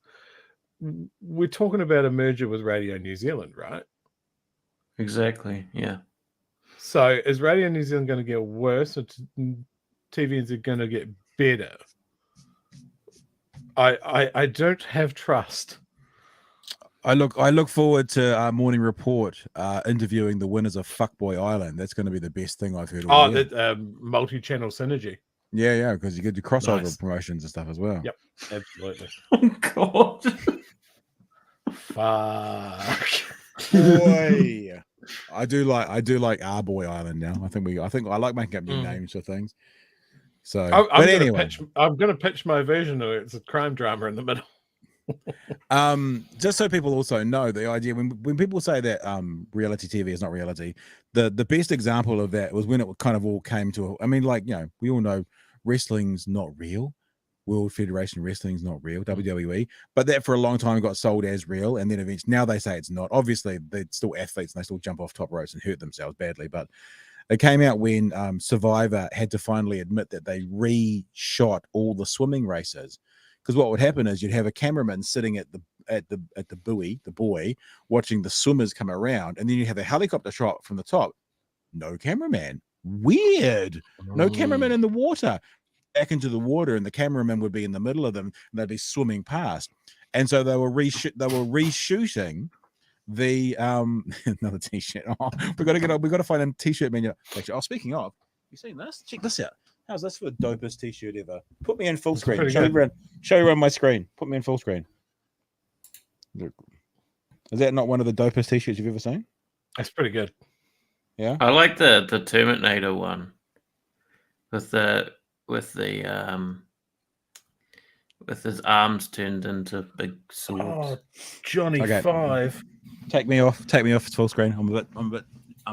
S2: we're talking about a merger with Radio New Zealand, right?
S3: Exactly. Yeah.
S2: So is Radio New Zealand going to get worse, or TVNZ going to get better? I don't have trust.
S1: I look forward to our morning report interviewing the winners of Fuckboy Island. That's going to be the best thing I've heard all year.
S2: The multi-channel synergy.
S1: Yeah, because you get the crossover
S2: Nice.
S1: promotions and stuff as well.
S2: Yep, absolutely.
S3: Oh God.
S2: Fuck.
S1: Boy. I do like our Boy Island now. I think I like making up new names for things. So,
S2: I'm going to pitch my version of it. It's a crime drama in the middle.
S1: Just so people also know the idea when people say that reality TV is not reality, the best example of that was when it kind of all came to we all know wrestling's not real. World Federation of Wrestling's not real, WWE, but that for a long time got sold as real, and then eventually now they say it's not. Obviously, they're still athletes and they still jump off top ropes and hurt themselves badly, but it came out when Survivor had to finally admit that they reshot all the swimming races, because what would happen is you'd have a cameraman sitting at the buoy watching the swimmers come around, and then you have a helicopter shot from the top. No cameraman. Weird. No cameraman in the water. Back into the water, and the cameraman would be in the middle of them, and they'd be swimming past. And so they were reshooting the another t-shirt. Oh, we got to find a t-shirt menu. Actually, speaking of, you seen this? Check this out. How's this for the dopest t-shirt ever? Put me in full screen. Show you around my screen. Put me in full screen. Is that not one of the dopest t-shirts you've ever seen?
S2: That's pretty good.
S1: Yeah.
S3: I like the Terminator one with his arms turned into big swords.
S2: Oh, Johnny
S1: Okay.
S2: 5.
S1: Take me off full screen. I'm a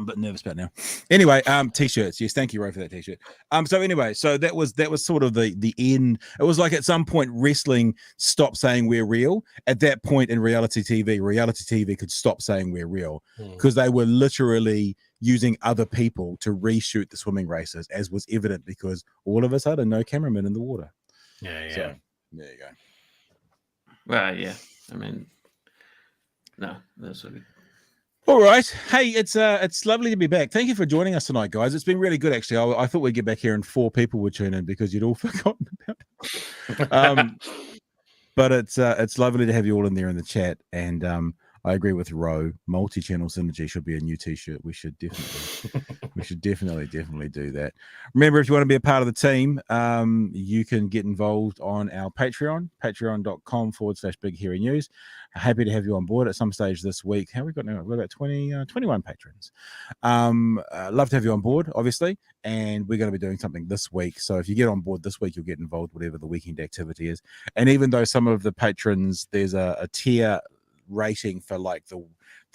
S1: bit nervous about it now. Anyway, t-shirts. Yes, thank you, Ro, for that t-shirt. So that was sort of the end. It was like at some point wrestling stopped saying we're real. At that point in reality TV could stop saying we're real, because they were literally using other people to reshoot the swimming races, as was evident because all of a sudden no cameraman in the water.
S2: Yeah.
S1: So, there you go.
S3: Well, yeah. I mean, no, that's okay.
S1: All right. Hey, it's lovely to be back. Thank you for joining us tonight, guys. It's been really good, actually. I thought we'd get back here and 4 people would tune in because you'd all forgotten about it. But it's lovely to have you all in there in the chat. And I agree with Ro. Multi-channel synergy should be a new t-shirt. We should definitely do that. Remember, if you want to be a part of the team, you can get involved on our Patreon, patreon.com/Big Hairy News. Happy to have you on board at some stage this week. How we got now? We've got 21 patrons. Love to have you on board, obviously. And we're going to be doing something this week. So if you get on board this week, you'll get involved whatever the weekend activity is. And even though some of the patrons, there's a tier rating for like the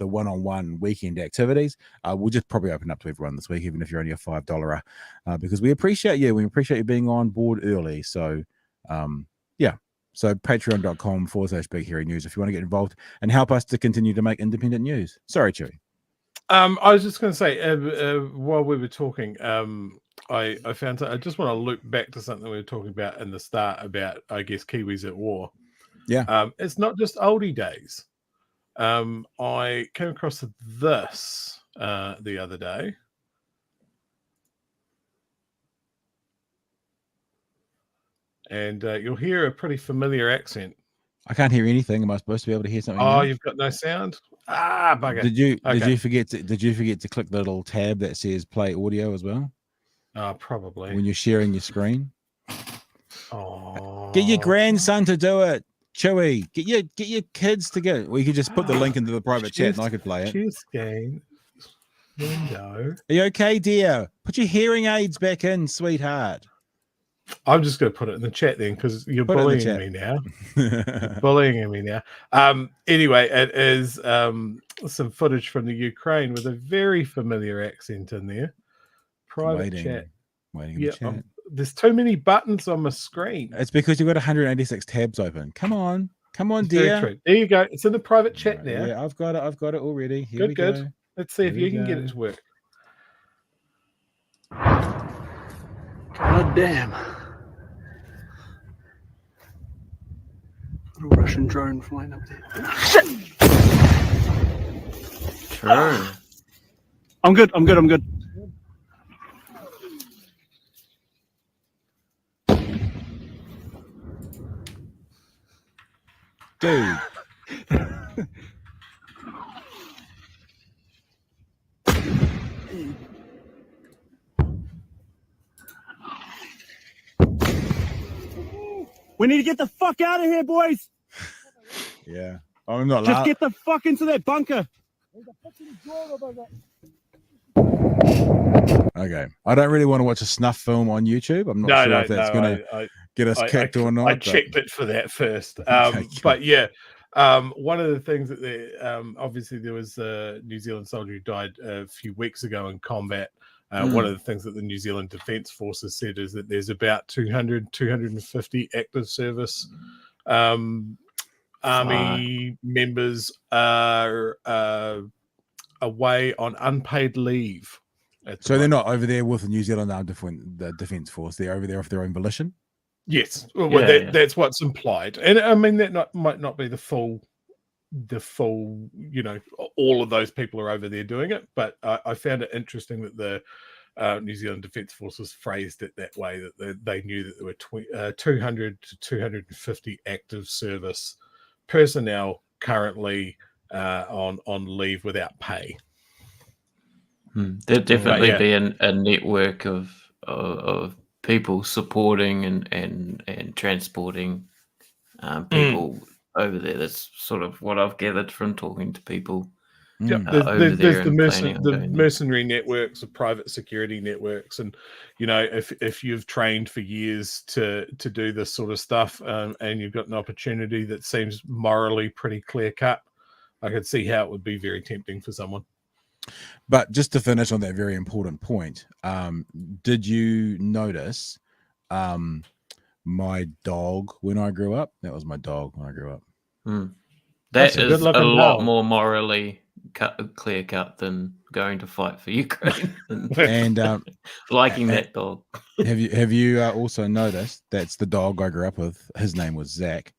S1: one-on-one weekend activities, we'll just probably open up to everyone this week, even if you're only a $5, because we appreciate you. We appreciate you being on board early. So so patreon.com/Big Hairy News if you want to get involved and help us to continue to make independent news. Sorry, Chewy.
S2: I was just going to say, while we were talking, I found I just want to loop back to something we were talking about in the start about, I guess, Kiwis at war.
S1: Yeah.
S2: It's not just oldie days. I came across this the other day. And you'll hear a pretty familiar accent.
S1: I can't hear anything. Am I supposed to be able to hear something?
S2: Oh,
S1: now?
S2: you've got no sound? Ah, bugger.
S1: Did you forget to click the little tab that says play audio as well?
S2: Probably.
S1: When you're sharing your screen.
S2: Oh.
S1: Get your grandson to do it. Chewy, get your kids to get it. Well, you could just put the link into the private chat and I could play it.
S2: Chess game window.
S1: Are you okay, dear? Put your hearing aids back in, sweetheart.
S2: I'm just going to put it in the chat then, because you're bullying me now. You're bullying me now. Anyway, it is some footage from the Ukraine with a very familiar accent in there. Private chat.
S1: Waiting in the chat.
S2: There's too many buttons on my screen.
S1: It's because you've got 186 tabs open. Come on,
S2: it's
S1: dear.
S2: True. There you go. It's in the private chat now.
S1: Yeah, I've got it already. Here we
S2: good.
S1: Go.
S2: Let's see if you can get it to work.
S8: God damn. A Russian drone flying up there. Shit!
S3: True.
S8: I'm good.
S1: Dude.
S8: We need to get the fuck out of here, boys.
S1: Yeah. I'm not
S8: Just get the fuck into that bunker.
S1: Okay. I don't really want to watch a snuff film on YouTube. I'm not sure if that's going to get us kicked or not.
S2: I checked it for that first.
S1: Okay,
S2: but yeah, one of the things that obviously there was a New Zealand soldier who died a few weeks ago in combat. One of the things that the New Zealand Defence Forces said is that there's about 250 active service Army members are away on unpaid leave.
S1: So they're not over there with the New Zealand Defence Force. They're over there of their own volition?
S2: Yes. Well, that's what's implied. And I mean, that might not be the full, all of those people are over there doing it. But I found it interesting that the New Zealand Defence Forces phrased it that way, that they knew that there were 200 to 250 active service personnel currently on leave without pay.
S3: There'd definitely be a network of people supporting and transporting people over there. That's sort of what I've gathered from talking to people.
S2: There's the mercenary networks, the private security networks, and if you've trained for years to do this sort of stuff, and you've got an opportunity that seems morally pretty clear cut, I could see how it would be very tempting for someone.
S1: But just to finish on that very important point, did you notice my dog when I grew up? That was my dog when I grew up.
S3: That is a lot more morally clear cut than going to fight for Ukraine
S1: and
S3: liking that dog.
S1: Have you also noticed that's the dog I grew up with? His name was Zach,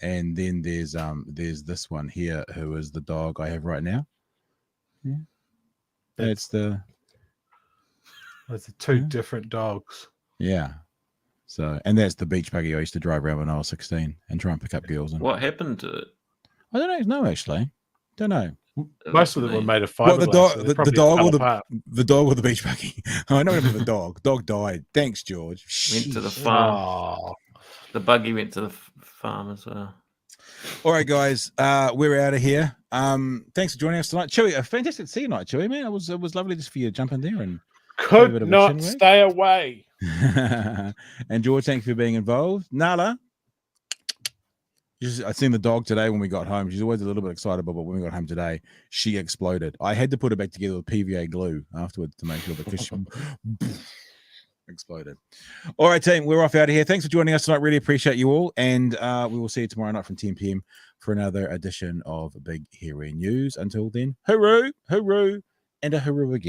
S1: and then there's this one here who is the dog I have right now. Yeah. That's the
S2: two different dogs.
S1: Yeah. So, and that's the beach buggy I used to drive around when I was 16 and try and pick up girls.
S3: What happened to it?
S1: I don't know. Actually, don't know.
S2: Most of them were made of fiberglass.
S1: The dog or the beach buggy? I know the dog. Dog died. Thanks, George.
S3: Went to the farm. Oh. The buggy went to the farm as well.
S1: All right, guys, we're out of here. Thanks for joining us tonight, Chewy. A fantastic to see you tonight, Chewy. Man, it was lovely just for you to jump in there and
S2: could not stay away.
S1: And George, thank you for being involved. Nala, I seen the dog today when we got home. She's always a little bit excitable, but when we got home today, she exploded. I had to put her back together with PVA glue afterwards to make sure that she exploded. All right, team, we're off out of here. Thanks for joining us tonight. Really appreciate you all, and we will see you tomorrow night from 10 p.m. for another edition of Big Hairy News. Until then, hooroo, hooroo, and a hooroo again.